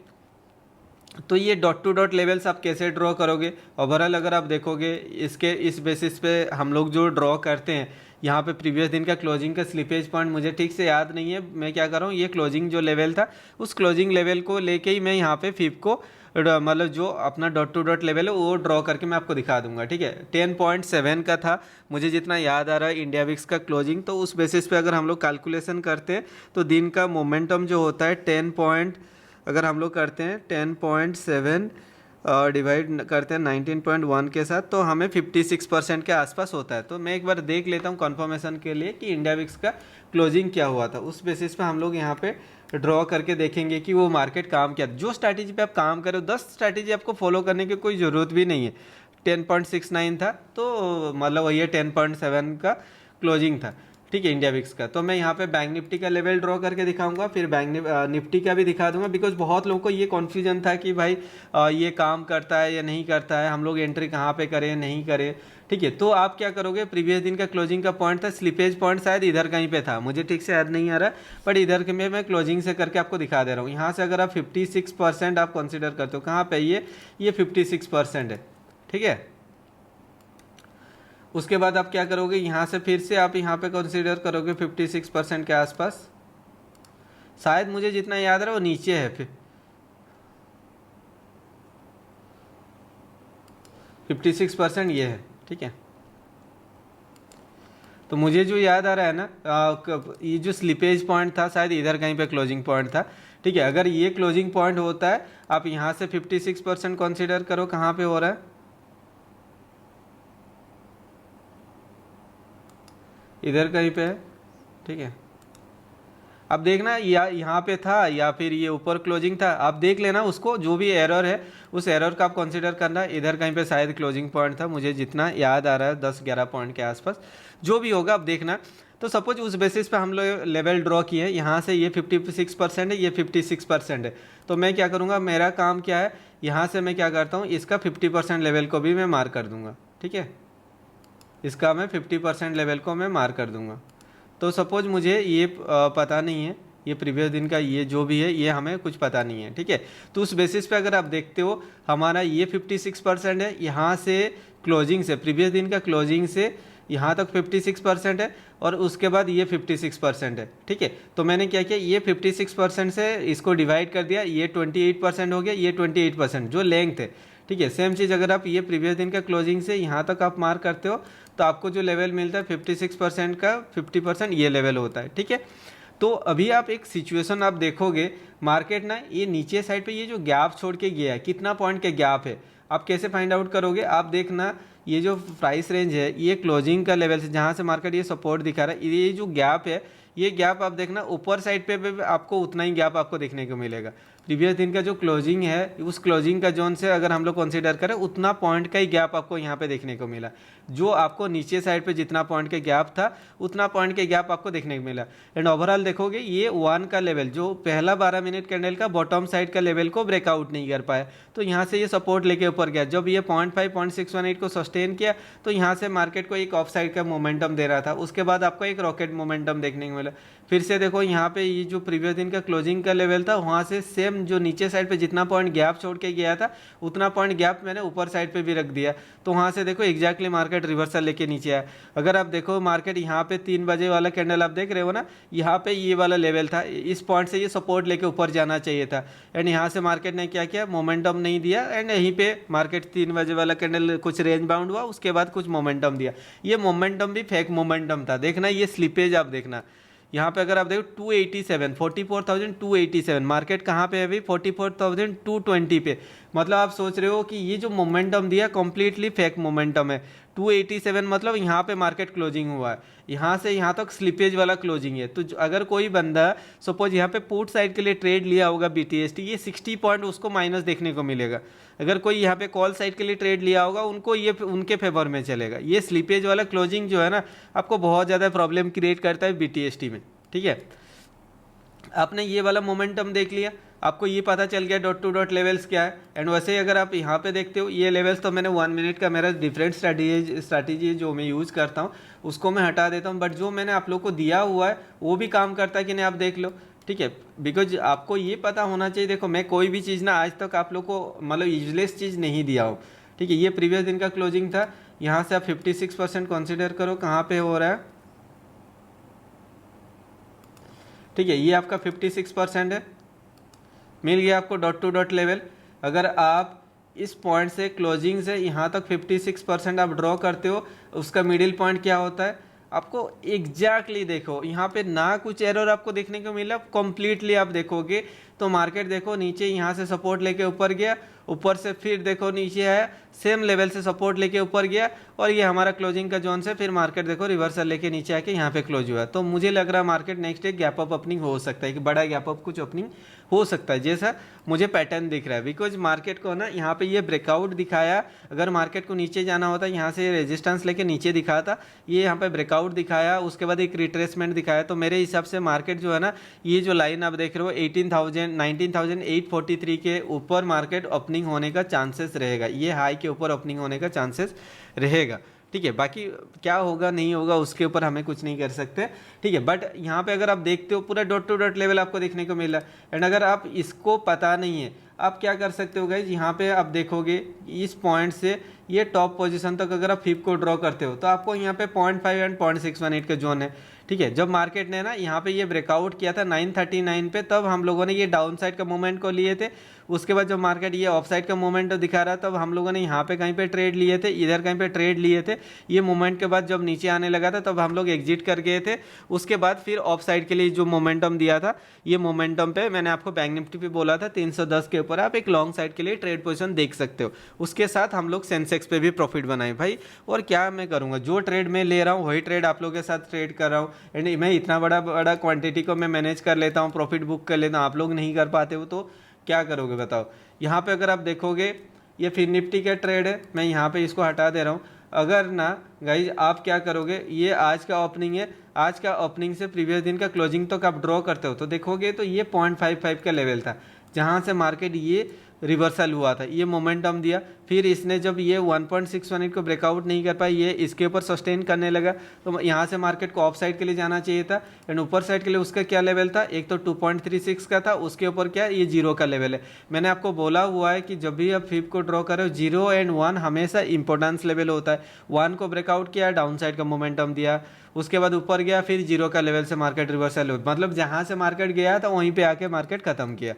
तो ये डॉट टू डॉट लेवल्स आप कैसे ड्रॉ करोगे, ओवरऑल अगर आप देखोगे इसके इस बेसिस पे हम लोग जो ड्रॉ करते हैं, यहाँ पे प्रीवियस दिन का क्लोजिंग का स्लिपेज पॉइंट मुझे ठीक से याद नहीं है, मैं क्या कर रहा हूँ, ये क्लोजिंग जो लेवल था उस क्लोजिंग लेवल को लेके ही मैं यहाँ पे फिब को मतलब जो अपना डॉट टू डॉट लेवल है वो ड्रॉ करके मैं आपको दिखा दूंगा, ठीक है। 10.7 का था मुझे जितना याद आ रहा है इंडिया विक्स का क्लोजिंग, तो उस बेसिस पे अगर हम लोग कैलकुलेशन करते हैं तो दिन का मोमेंटम जो होता है अगर हम लोग करते हैं 10.7 डिवाइड करते हैं 19.1 के साथ, तो हमें 56% के आसपास होता है। तो मैं एक बार देख लेता हूँ कन्फर्मेशन के लिए कि इंडिया विक्स का क्लोजिंग क्या हुआ था, उस बेसिस पे हम लोग यहाँ पे ड्रॉ करके देखेंगे कि वो मार्केट काम किया। जो स्ट्रैटेजी पे आप काम करो, 10 स्ट्रैटेजी आपको फॉलो करने की कोई ज़रूरत भी नहीं है। 10.69 था तो मतलब ये 10.7 का क्लोजिंग था, ठीक है, इंडिया विक्स का। तो मैं यहाँ पे बैंक निफ्टी का लेवल ड्रॉ करके दिखाऊंगा, फिर बैंक निफ्टी का भी दिखा दूंगा, बिकॉज बहुत लोगों को ये कन्फ्यूजन था कि भाई ये काम करता है या नहीं करता है, हम लोग एंट्री कहाँ पे करें नहीं करें, ठीक है। तो आप क्या करोगे, प्रीवियस दिन का क्लोजिंग का पॉइंट था, स्लिपेज पॉइंट शायद इधर कहीं पे था, मुझे ठीक से याद नहीं आ रहा, बट इधर के मैं क्लोजिंग से करके आपको दिखा दे रहा हूँ। यहाँ से अगर आप 56% आप कंसिडर करते हो, कहाँ पे ये 56% है, ठीक है। उसके बाद आप क्या करोगे, यहाँ से फिर से आप यहाँ पे कंसीडर करोगे 56% के आसपास, शायद मुझे जितना याद रहा वो नीचे है, फिर 56% ये है, ठीक है। तो मुझे जो याद आ रहा है ना, ये जो स्लिपेज पॉइंट था शायद इधर कहीं पे क्लोजिंग पॉइंट था, ठीक है। अगर ये क्लोजिंग पॉइंट होता है, आप यहाँ से 56% कंसीडर करो, कहाँ पे हो रहा है, इधर कहीं पे है, ठीक है। अब देखना या यहाँ पे था या फिर ये ऊपर क्लोजिंग था, आप देख लेना उसको, जो भी एरर है उस एरर का आप कंसीडर करना। इधर कहीं पे शायद क्लोजिंग पॉइंट था, मुझे जितना याद आ रहा है 10-11 पॉइंट के आसपास, जो भी होगा आप देखना। तो सपोज उस बेसिस पे हम लोग लेवल ड्रॉ किए, यहाँ से ये 56% है, ये 56% है, तो मैं क्या करूँगा, मेरा काम क्या है, यहाँ से मैं क्या करता हूँ, इसका 50% लेवल को भी मैं मार्क कर दूँगा, ठीक है। इसका मैं 50% लेवल को मैं मार्क कर दूंगा। तो सपोज मुझे ये पता नहीं है, ये प्रीवियस दिन का ये जो भी है ये हमें कुछ पता नहीं है, ठीक है। तो उस बेसिस पे अगर आप देखते हो हमारा ये 56% है, यहाँ से क्लोजिंग से, प्रीवियस दिन का क्लोजिंग से यहाँ तक 56% है, और उसके बाद ये 56% है, ठीक है। तो मैंने क्या किया, ये 56% से इसको डिवाइड कर दिया, ये 28% हो गया, ये 28% जो लेंथ है, ठीक है। सेम चीज़ अगर आप ये प्रीवियस दिन का क्लोजिंग से यहाँ तक आप मार्क करते हो तो आपको जो लेवल मिलता है 56% का 50% ये लेवल होता है, ठीक है। तो अभी आप एक सिचुएशन आप देखोगे, मार्केट ना ये नीचे साइड पे ये जो गैप छोड़ के गया है, कितना पॉइंट का गैप है, आप कैसे फाइंड आउट करोगे, आप देखना ये जो प्राइस रेंज है ये क्लोजिंग का लेवल से जहाँ से मार्केट ये सपोर्ट दिखा रहा है, ये जो गैप है, ये गैप आप देखना ऊपर साइड पे आपको उतना ही गैप आपको देखने को मिलेगा। प्रीवियस दिन का जो क्लोजिंग है उस क्लोजिंग का जोन से अगर हम लोग कंसीडर करें उतना पॉइंट का ही गैप आपको यहाँ पे देखने को मिला, जो आपको नीचे साइड पे जितना पॉइंट का गैप था उतना पॉइंट के गैप आपको देखने को मिला। एंड ओवरऑल देखोगे ये 1 का लेवल जो पहला 12 मिनट कैंडल का बॉटम साइड का लेवल को ब्रेकआउट नहीं कर पाया, तो यहाँ से ये सपोर्ट लेके ऊपर गया। जब ये 0.618 को सस्टेन किया तो यहाँ से मार्केट को एक ऑफ साइड का मोमेंटम दे रहा था, उसके बाद आपको एक रॉकेट मोमेंटम देखने को मिला, फिर से देखो यहाँ पे ये जो प्रीवियस दिन का क्लोजिंग का लेवल था वहाँ से सेम जो नीचे साइड पे जितना पॉइंट गैप छोड़ के गया था उतना पॉइंट गैप मैंने ऊपर साइड पे भी रख दिया। तो वहाँ से देखो एग्जैक्टली मार्केट रिवर्सल लेके नीचे आया। अगर आप देखो मार्केट यहाँ पे 3 बजे वाला कैंडल आप देख रहे हो ना, यहाँ पे ये वाला लेवल था, इस पॉइंट से ये सपोर्ट लेके ऊपर जाना चाहिए था। एंड यहाँ से मार्केट ने क्या किया, मोमेंटम नहीं दिया। एंड यहीं पे मार्केट 3 बजे वाला कैंडल कुछ रेंज बाउंड हुआ, उसके बाद कुछ मोमेंटम दिया। ये मोमेंटम भी फेक मोमेंटम था, देखना ये स्लिपेज आप देखना। यहाँ पे अगर आप देखो 287 44,287 मार्केट कहाँ पे है अभी 44,220 पे। मतलब आप सोच रहे हो कि ये जो मोमेंटम दिया कम्प्लीटली फेक मोमेंटम है। 287 मतलब यहाँ पे मार्केट क्लोजिंग हुआ है, यहाँ से यहाँ तक स्लिपेज वाला क्लोजिंग है। तो अगर कोई बंदा सपोज यहाँ पे पुट साइड के लिए ट्रेड लिया होगा BTST, ये 60 पॉइंट उसको माइनस देखने को मिलेगा। अगर कोई यहाँ पे कॉल साइड के लिए ट्रेड लिया होगा उनको ये उनके फेवर में चलेगा। ये स्लिपेज वाला क्लोजिंग जो है ना आपको बहुत ज़्यादा प्रॉब्लम क्रिएट करता है BTST में। ठीक है, आपने ये वाला मोमेंटम देख लिया, आपको ये पता चल गया डॉट टू डॉट लेवल्स क्या है। एंड वैसे ही अगर आप यहाँ पे देखते हो ये लेवल्स, तो मैंने 1 मिनट का मेरा डिफरेंट स्ट्रैटेजी जो मैं यूज़ करता हूँ उसको मैं हटा देता हूँ, बट जो मैंने आप लोग को दिया हुआ है वो भी काम करता है कि नहीं आप देख लो। ठीक है, बिकॉज आपको ये पता होना चाहिए। देखो मैं कोई भी चीज़ ना आज तक आप लोग को मतलब यूजलेस चीज़ नहीं दिया हूँ। ठीक है, ये प्रीवियस दिन का क्लोजिंग था, यहाँ से आप 56% कंसिडर करो कहाँ पे हो रहा है। ठीक है, ये आपका 56% है, मिल गया आपको डॉट टू डॉट लेवल। अगर आप इस पॉइंट से क्लोजिंग से यहाँ तक 56% आप ड्रॉ करते हो, उसका मिडिल पॉइंट क्या होता है आपको एग्जैक्टली देखो, यहाँ पे ना कुछ एरर आपको देखने को मिला। कम्प्लीटली आप देखोगे तो मार्केट देखो नीचे यहाँ से सपोर्ट लेके ऊपर गया, ऊपर से फिर देखो नीचे आया, सेम लेवल से सपोर्ट लेके ऊपर गया, और ये हमारा क्लोजिंग का जोन से फिर मार्केट देखो रिवर्सल लेके नीचे आके यहाँ पे क्लोज हुआ। तो मुझे लग रहा है market next day gap up opening हो सकता है, कि बड़ा गैप अप कुछ ओपनिंग हो सकता है, जैसा मुझे पैटर्न दिख रहा है। बिकॉज मार्केट को ना यहाँ पे ये ब्रेकआउट दिखाया, अगर मार्केट को नीचे जाना होता यहाँ से रेजिस्टेंस लेके नीचे दिखाया था, ये यहाँ पे ब्रेकआउट दिखाया, उसके बाद एक रिट्रेसमेंट दिखाया। तो मेरे हिसाब से मार्केट जो है ना, ये जो लाइन आप देख रहे हो 19,843 के ऊपर मार्केट ओपनिंग होने का चांसेस रहेगा, ये हाई के ऊपर ओपनिंग होने का चांसेस रहेगा। ठीक है, बाकी क्या होगा नहीं होगा उसके ऊपर हमें कुछ नहीं कर सकते। ठीक है, बट यहाँ पे अगर आप देखते हो पूरा डॉट टू डॉट लेवल आपको देखने को मिला। एंड अगर आप इसको पता नहीं है, आप क्या कर सकते हो गाइज, यहाँ पे आप देखोगे इस पॉइंट से ये टॉप पोजीशन तक अगर आप फिप को ड्रॉ करते हो तो आपको यहाँ पे 0.5 एंड 0.618 का जोन है। ठीक है, जब मार्केट ने ना यहाँ पे ये ब्रेकआउट किया था 939 पे, तब हम लोगों ने ये डाउन साइड का मूवमेंट को लिए थे। उसके बाद जब मार्केट ये ऑफ साइड का मूवमेंट दिखा रहा तब हम लोगों ने यहाँ पे कहीं पे ट्रेड लिए थे, इधर कहीं पे ट्रेड लिए थे। ये मूवमेंट के बाद जब नीचे आने लगा था तब हम लोग एग्जिट कर गए थे। उसके बाद फिर ऑफ साइड के लिए जो मोमेंटम दिया था, ये मोमेंटम पे मैंने आपको बैंक निफ्टी पे बोला था 310 के ऊपर आप एक लॉन्ग साइड के लिए ट्रेड पोजीशन देख सकते हो। उसके साथ हम लोग सेंसेक्स पे भी प्रॉफिट बनाए भाई। और क्या मैं करूँगा, जो ट्रेड मैं ले रहा हूँ वही ट्रेड आप लोगों के साथ ट्रेड कर रहा हूँ। एंड मैं इतना बड़ा क्वांटिटी को मैं मैनेज कर लेता हूँ, प्रॉफिट बुक कर लेता हूँ, आप लोग नहीं कर पाते हो तो क्या करोगे बताओ। यहाँ पे अगर आप देखोगे ये फिर निफ्टी का ट्रेड है, मैं यहाँ पे इसको हटा दे रहा हूँ। अगर ना गाइज आप क्या करोगे, ये आज का ओपनिंग है, आज का ओपनिंग से प्रीवियस दिन का क्लोजिंग तक आप ड्रॉ करते हो तो देखोगे तो ये 0.55 का लेवल था, जहाँ से मार्केट ये रिवर्सल हुआ था, ये मोमेंटम दिया। फिर इसने जब ये 1.618 को ब्रेकआउट नहीं कर पाया, ये इसके ऊपर सस्टेन करने लगा, तो यहाँ से मार्केट को ऑफ साइड के लिए जाना चाहिए था। एंड ऊपर साइड के लिए उसका क्या लेवल था, एक तो 2.36 का था, उसके ऊपर क्या ये 0 का लेवल है। मैंने आपको बोला हुआ है कि जब भी आप फिप को ड्रॉ करो 0 एंड 1 हमेशा इंपॉर्टेंस लेवल होता है। 1 को ब्रेकआउट किया, डाउन साइड का मोमेंटम दिया, उसके बाद ऊपर गया, फिर 0 का लेवल से मार्केट रिवर्सल हो, मतलब जहाँ से मार्केट गया था वहीं पर आके मार्केट खत्म किया।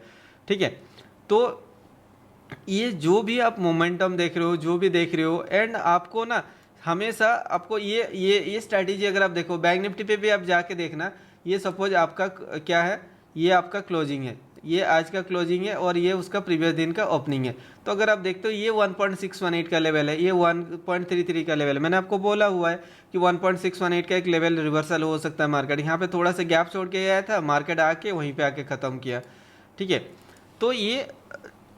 ठीक है, तो ये जो भी आप मोमेंटम देख रहे हो, जो भी देख रहे हो, एंड आपको ना हमेशा आपको ये स्ट्रैटेजी अगर आप देखो बैंक निफ्टी पे भी आप जाके देखना, ये सपोज आपका क्या है, ये आपका क्लोजिंग है, ये आज का क्लोजिंग है और ये उसका प्रीवियस दिन का ओपनिंग है। तो अगर आप देखते हो ये 1.618 का लेवल है, ये 1.33 का लेवल है। मैंने आपको बोला हुआ है कि 1.618 का एक लेवल रिवर्सल हो सकता है। मार्केट यहाँ पे थोड़ा सा गैप छोड़ के आया था, मार्केट आके वहीं पे आके ख़त्म किया। ठीक है, तो ये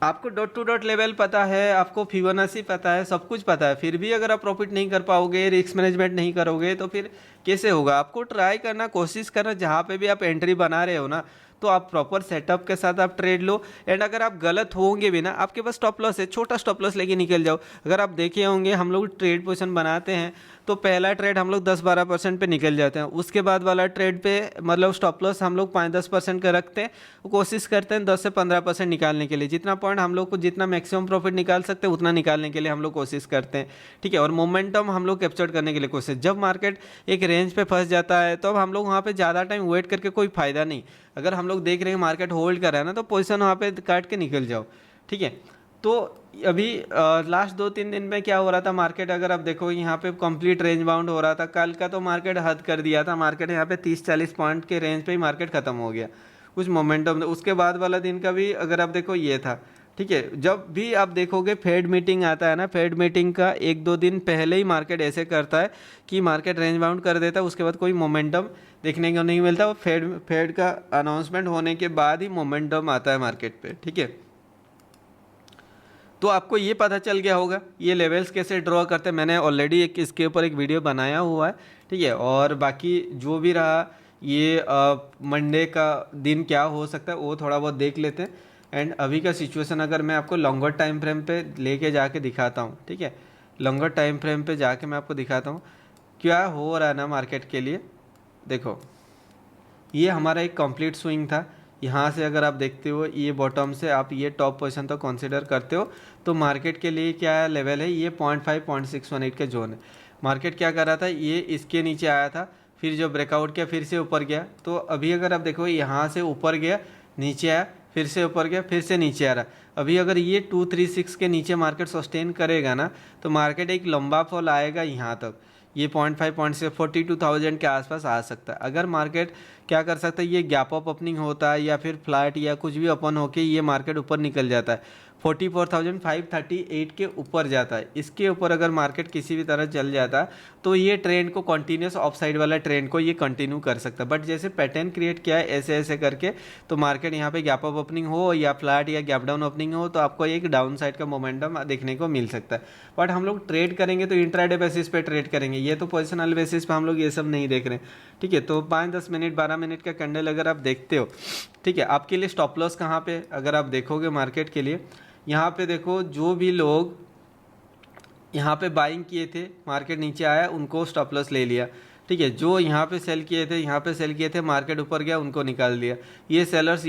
आपको डॉट टू डॉट लेवल पता है, आपको फिबोनाची पता है, सब कुछ पता है, फिर भी अगर आप प्रॉफिट नहीं कर पाओगे, रिस्क मैनेजमेंट नहीं करोगे तो फिर कैसे होगा। आपको ट्राई करना, कोशिश करना, जहाँ पे भी आप एंट्री बना रहे हो ना, तो आप प्रॉपर सेटअप के साथ आप ट्रेड लो। एंड अगर आप गलत होंगे भी ना, आपके पास स्टॉप लॉस है, छोटा स्टॉप लॉस लेके निकल जाओ। अगर आप देखे होंगे हम लोग ट्रेड पोजीशन बनाते हैं तो पहला ट्रेड हम लोग 10-12% पे निकल जाते हैं, उसके बाद वाला ट्रेड पे मतलब स्टॉप लॉस हम लोग 5-10% का रखते हैं, कोशिश करते हैं 10 से 15% निकालने के लिए। जितना पॉइंट हम लोग को जितना मैक्सिमम प्रॉफिट निकाल सकते हैं उतना निकालने के लिए हम लोग कोशिश करते हैं, ठीक है। और मोमेंटम हम लोग कैप्चर करने के लिए कोशिश, जब मार्केट एक रेंज पे फंस जाता है तो अब हम लोग वहाँ पे ज़्यादा टाइम वेट करके कोई फ़ायदा नहीं। अगर हम लोग देख रहे हैं मार्केट होल्ड कर रहा है ना, तो पोजीशन वहाँ पे काट के निकल जाओ, ठीक है। तो अभी लास्ट 2-3 दिन में क्या हो रहा था, मार्केट अगर आप देखो यहाँ पे कंप्लीट रेंज बाउंड हो रहा था। कल का तो मार्केट हद कर दिया था, मार्केट यहाँ पे 30-40 पॉइंट के रेंज पे ही मार्केट खत्म हो गया, कुछ मोमेंटम। उसके बाद वाला दिन का भी अगर आप देखो ये था, ठीक है। जब भी आप देखोगे फेड मीटिंग आता है ना, फेड मीटिंग का 1-2 दिन पहले ही मार्केट ऐसे करता है कि मार्केट रेंज बाउंड कर देता है, उसके बाद कोई मोमेंटम देखने को नहीं मिलता। फेड का अनाउंसमेंट होने के बाद ही मोमेंटम आता है मार्केट पे, ठीक है। तो आपको ये पता चल गया होगा ये लेवल्स कैसे ड्रॉ करते हैं। मैंने ऑलरेडी एक इसके ऊपर एक वीडियो बनाया हुआ है, ठीक है। और बाकी जो भी रहा ये मंडे का दिन क्या हो सकता है वो थोड़ा बहुत देख लेते हैं। एंड अभी का सिचुएशन अगर मैं आपको लॉन्गर टाइम फ्रेम पे लेके जाके दिखाता हूँ, ठीक है, लॉन्गर टाइम फ्रेम पे जाके मैं आपको दिखाता हूँ क्या हो रहा है ना मार्केट के लिए। देखो ये हमारा एक कंप्लीट स्विंग था, यहाँ से अगर आप देखते हो ये बॉटम से आप ये टॉप पोजीशन तो कंसीडर करते हो, तो मार्केट के लिए क्या लेवल है, ये 0.5-0.618 के जोन है। मार्केट क्या कर रहा था, ये इसके नीचे आया था, फिर जो ब्रेकआउट किया फिर से ऊपर गया। तो अभी अगर आप देखो यहाँ से ऊपर गया, नीचे आया, फिर से ऊपर गया, फिर से नीचे आ रहा। अभी अगर ये 236 के नीचे मार्केट सस्टेन करेगा ना, तो मार्केट एक लंबा फॉल आएगा यहाँ तक, ये 0.5 से 42,000 के आसपास आ सकता है। अगर मार्केट क्या कर सकता है, ये गैप अप ओपनिंग होता है या फिर फ्लैट या कुछ भी ओपन होके ये मार्केट ऊपर निकल जाता है, 44,538 के ऊपर जाता है। इसके ऊपर अगर मार्केट किसी भी तरह चल जाता है तो ये ट्रेंड को कंटिन्यूस ऑफसाइड वाला ट्रेंड को ये कंटिन्यू कर सकता है। बट जैसे पैटर्न क्रिएट किया है ऐसे ऐसे करके, तो मार्केट यहाँ पे गैप अप ओपनिंग हो या फ्लैट या गैप डाउन ओपनिंग हो तो आपको एक डाउन साइड का मोमेंटम देखने को मिल सकता है। बट हम लोग ट्रेड करेंगे तो इंट्राडे बेसिस पे ट्रेड करेंगे, ये तो पोजिशनल बेसिस पे हम लोग ये सब नहीं देख रहे हैं, ठीक है। तो 5-10 मिनट 12 मिनट का कैंडल अगर आप देखते हो, ठीक है, आपके लिए स्टॉप लॉस कहाँ पे अगर आप देखोगे मार्केट के लिए, यहाँ पे देखो जो भी लोग यहाँ पे बाइंग किए थे मार्केट नीचे आया उनको स्टॉप लॉस ले लिया, ठीक है। जो यहाँ पे सेल किए थे, यहाँ पे सेल किए थे, मार्केट ऊपर गया उनको निकाल दिया। ये सेलर्स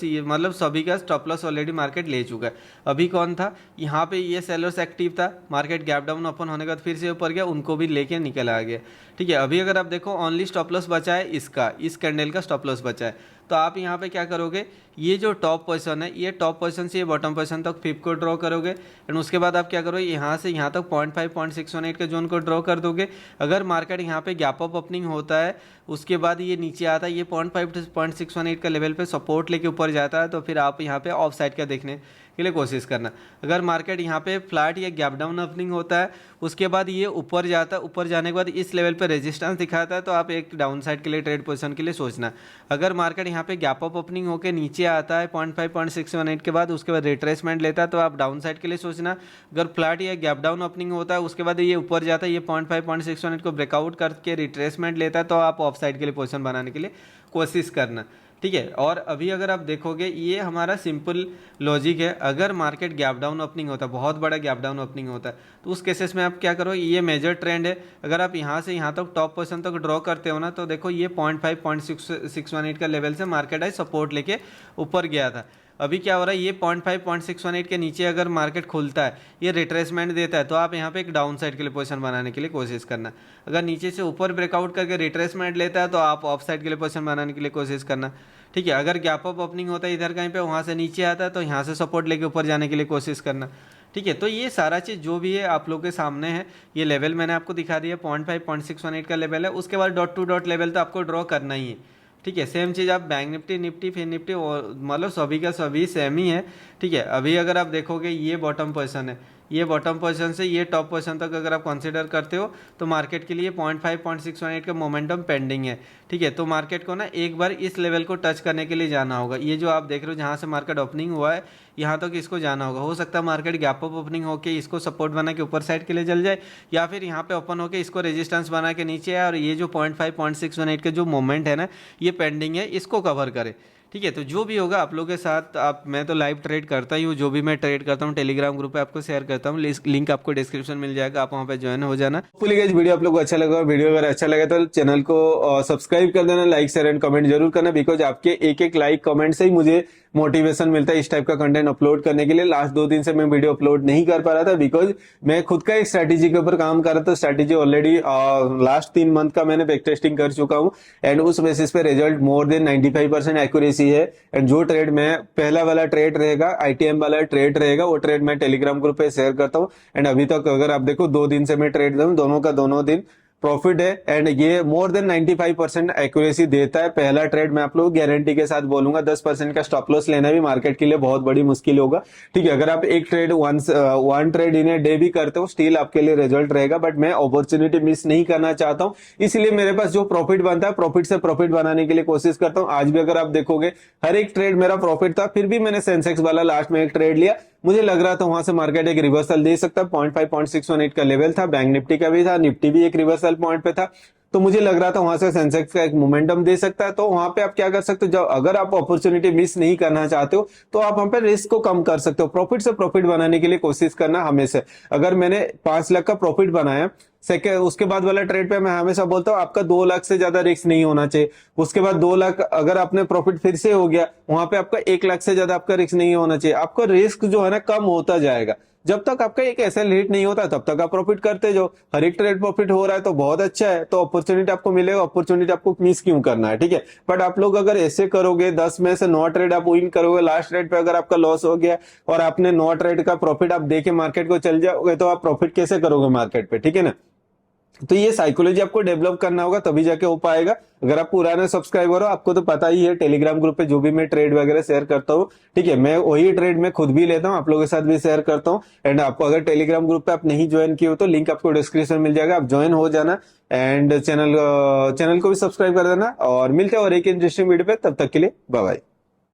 ये मतलब सभी का स्टॉप लॉस ऑलरेडी मार्केट ले चुका है। अभी कौन था यहाँ पे, ये सेलर्स एक्टिव था, मार्केट गैप डाउन ओपन होने के बाद फिर से ऊपर गया, उनको भी लेके निकल आ गया, ठीक है। अभी अगर आप देखो ओनली स्टॉप लॉस बचा है इसका, इस कैंडल का स्टॉप लॉस बचा है। तो आप यहाँ पे क्या करोगे, ये जो टॉप पोजीशन है, ये टॉप पोजीशन से ये बॉटम पोजीशन तक फिप को ड्रॉ करोगे। एंड उसके बाद आप क्या करोगे, यहाँ से यहाँ तक 0.5-0.618 के जोन को ड्रॉ कर दोगे। अगर मार्केट यहाँ पे गैप अप ओपनिंग होता है, उसके बाद ये नीचे आता है, ये 0.5-0.618 का लेवल पे सपोर्ट लेके ऊपर जाता है, तो फिर आप यहाँ पे ऑफ साइड का देखने के लिए कोशिश करना। अगर मार्केट यहाँ पे फ्लैट या गैप डाउन ओपनिंग होता है, उसके बाद ये ऊपर जाता है, ऊपर जाने के बाद इस लेवल पे रेजिस्टेंस दिखाता है, तो आप एक डाउन साइड के लिए ट्रेड पोजीशन के लिए सोचना। अगर मार्केट यहाँ पे गैप अप ओपनिंग होकर नीचे आता है 0.5-0.618 के बाद, उसके बाद रिट्रेसमेंट लेता है, तो आप डाउन साइड के लिए सोचना। अगर फ्लैट या गैप डाउन ओपनिंग होता है, उसके बाद ये ऊपर जाता है, ये 0.5-0.618 को ब्रेकआउट करके रिट्रेसमेंट लेता है, तो आप ऑफ साइड के लिए पोजीशन बनाने के लिए कोशिश करना, ठीक है। और अभी अगर आप देखोगे ये हमारा सिंपल लॉजिक है। अगर मार्केट गैप डाउन ओपनिंग होता है, बहुत बड़ा गैप डाउन ओपनिंग होता है, तो उस केसेस में आप क्या करो, ये मेजर ट्रेंड है, अगर आप यहाँ से यहाँ तक टॉप पोजीशन तक ड्रॉ करते हो ना, तो देखो ये 0.5-0.618 का लेवल से मार्केट आई सपोर्ट लेके ऊपर गया था। अभी क्या हो रहा है, ये 0.5-0.618 के नीचे अगर मार्केट खुलता है, ये रिट्रेसमेंट देता है, तो आप यहाँ पे एक डाउन साइड के लिए पोजीशन बनाने के लिए कोशिश करना। अगर नीचे से ऊपर ब्रेकआउट करके रिट्रेसमेंट लेता है, तो आप ऑफ साइड के लिए पोजीशन बनाने के लिए कोशिश करना, ठीक है। अगर गैप अप ओपनिंग होता है इधर कहीं पे, वहाँ से नीचे आता है, तो यहाँ से सपोर्ट लेके ऊपर जाने के लिए कोशिश करना, ठीक है। तो ये सारा चीज़ जो भी है आप लोग के सामने है, ये लेवल मैंने आपको दिखा दिया, 0.5-0.618 का लेवल है। उसके बाद डॉट टू डॉट लेवल तो आपको ड्रॉ करना ही है, ठीक है। सेम चीज़ आप बैंक निफ्टी, निफ्टी, फिर निफ्टी, मतलब सभी का सभी सेम ही है, ठीक है। अभी अगर आप देखोगे ये बॉटम पोजीशन है, ये बॉटम पोजीशन से ये टॉप पोजीशन तक अगर आप कंसीडर करते हो, तो मार्केट के लिए 0.5-0.618 का मोमेंटम पेंडिंग है, ठीक है। तो मार्केट को ना एक बार इस लेवल को टच करने के लिए जाना होगा। ये जो आप देख रहे हो जहाँ से मार्केट ओपनिंग हुआ है, यहाँ तक इसको जाना होगा। हो सकता है मार्केट गैप अप ओपनिंग होकर इसको सपोर्ट बना के ऊपर साइड के लिए चल जाए, या फिर यहाँ पे ओपन होकर इसको रेजिस्टेंस बना के नीचे आए, और ये जो 0.5-0.618 का जो मोमेंट है ना, ये पेंडिंग है, इसको कवर करे, ठीक है। तो जो भी होगा आप लोग के साथ, आप मैं तो लाइव ट्रेड करता ही हूँ, जो भी मैं ट्रेड करता हूँ टेलीग्राम ग्रुप पे आपको शेयर करता हूँ, लिंक आपको डिस्क्रिप्शन मिल जाएगा, आप वहाँ पे ज्वाइन हो जाना। होपफुली गाइस वीडियो आप लोग को अच्छा लगा। वीडियो अगर अच्छा लगे तो चैनल को सब्सक्राइब कर देना, लाइक शेयर एंड कमेंट जरूर करना, बिकॉज आपके एक एक लाइक कमेंट से ही मुझे मोटिवेशन मिलता है इस टाइप का कंटेंट अपलोड करने के लिए। लास्ट 2 दिन से मैं वीडियो अपलोड नहीं कर पा रहा था बिकॉज मैं खुद का एक स्ट्रैटेजी के ऊपर काम कर रहा था। स्ट्रैटेजी ऑलरेडी लास्ट 3 मंथ का मैंने बैक टेस्टिंग कर चुका हूँ एंड उस बेसिस पे रिजल्ट मोर देन 95% एक्यूरेसी है। एंड जो ट्रेड मैं पहला वाला ट्रेड रहेगा, ITM वाला ट्रेड रहेगा, वो ट्रेड मैं टेलीग्राम ग्रुप पे शेयर करता हूँ। एंड अभी तक अगर आप देखो 2 दिन से मैं ट्रेड दूं, दोनों का दोनों दिन प्रॉफिट है एंड ये मोर देन 95% एक्यूरेसी देता है। पहला ट्रेड मैं आप लोग गारंटी के साथ बोलूंगा, 10% का स्टॉप लॉस लेना भी मार्केट के लिए बहुत बड़ी मुश्किल होगा। ठीक है, अगर आप एक trade one trade in a day भी करते हो स्टिल आपके लिए रिजल्ट रहेगा, बट मैं अपॉर्चुनिटी मिस नहीं करना चाहता हूं, इसलिए मेरे पास जो प्रॉफिट बनता है प्रॉफिट से प्रॉफिट बनाने के लिए कोशिश करता हूं। आज भी अगर आप देखोगे हर एक ट्रेड मेरा प्रॉफिट था, फिर भी मैंने सेंसेक्स वाला लास्ट में एक ट्रेड लिया, मुझे लग रहा था वहां से मार्केट एक रिवर्सल दे सकता है। 0.5 0.618 का लेवल था, बैंक निफ्टी का भी था, निफ्टी भी एक रिवर्सल पॉइंट पे था, तो मुझे लग रहा था वहां से सेंसेक्स का एक मोमेंटम दे सकता है। तो वहां पे आप क्या कर सकते हो, जब अगर आप अपॉर्चुनिटी मिस नहीं करना चाहते हो तो आप वहां पे रिस्क को कम कर सकते हो। प्रॉफिट से प्रॉफिट बनाने के लिए कोशिश करना हमेशा। अगर मैंने 5 लाख का प्रॉफिट बनाया, सेकेंड उसके बाद वाला ट्रेड पे मैं हमेशा बोलता हूँ आपका 2 लाख से ज्यादा रिस्क नहीं होना चाहिए। उसके बाद 2 लाख अगर आपने प्रॉफिट फिर से हो गया, वहां पे आपका 1 लाख से ज्यादा आपका रिस्क नहीं होना चाहिए। आपका रिस्क जो है ना कम होता जाएगा, जब तक आपका एक एसएल हिट नहीं होता तब तक आप प्रॉफिट करते जाओ। हर एक ट्रेड प्रॉफिट हो रहा है तो बहुत अच्छा है, तो अपॉर्चुनिटी आपको मिलेगा, अपॉर्चुनिटी आपको मिस क्यों करना है। ठीक है, बट आप लोग अगर ऐसे करोगे 10 में से 9 ट्रेड आप विन करोगे, लास्ट ट्रेड पे अगर आपका लॉस हो गया और आपने 9 ट्रेड का प्रॉफिट आप देके मार्केट को चल जाओगे तो आप प्रॉफिट कैसे करोगे मार्केट पे। ठीक है ना, तो ये साइकोलॉजी आपको डेवलप करना होगा तभी जाके हो पाएगा। अगर आप पुराने सब्सक्राइबर हो आपको तो पता ही है टेलीग्राम ग्रुप पे जो भी मैं ट्रेड वगैरह शेयर करता हूँ, ठीक है, मैं वही ट्रेड में खुद भी लेता हूँ, आप लोगों के साथ भी शेयर करता हूँ। एंड आपको अगर टेलीग्राम ग्रुप पे आप नहीं ज्वाइन किए हो तो लिंक आपको डिस्क्रिप्शन मिल जाएगा, आप ज्वाइन हो जाना एंड चैनल को भी सब्सक्राइब कर देना। और मिलते हैं और एक इंटरेस्टिंग वीडियो पे, तब तक के लिए बाय बाय।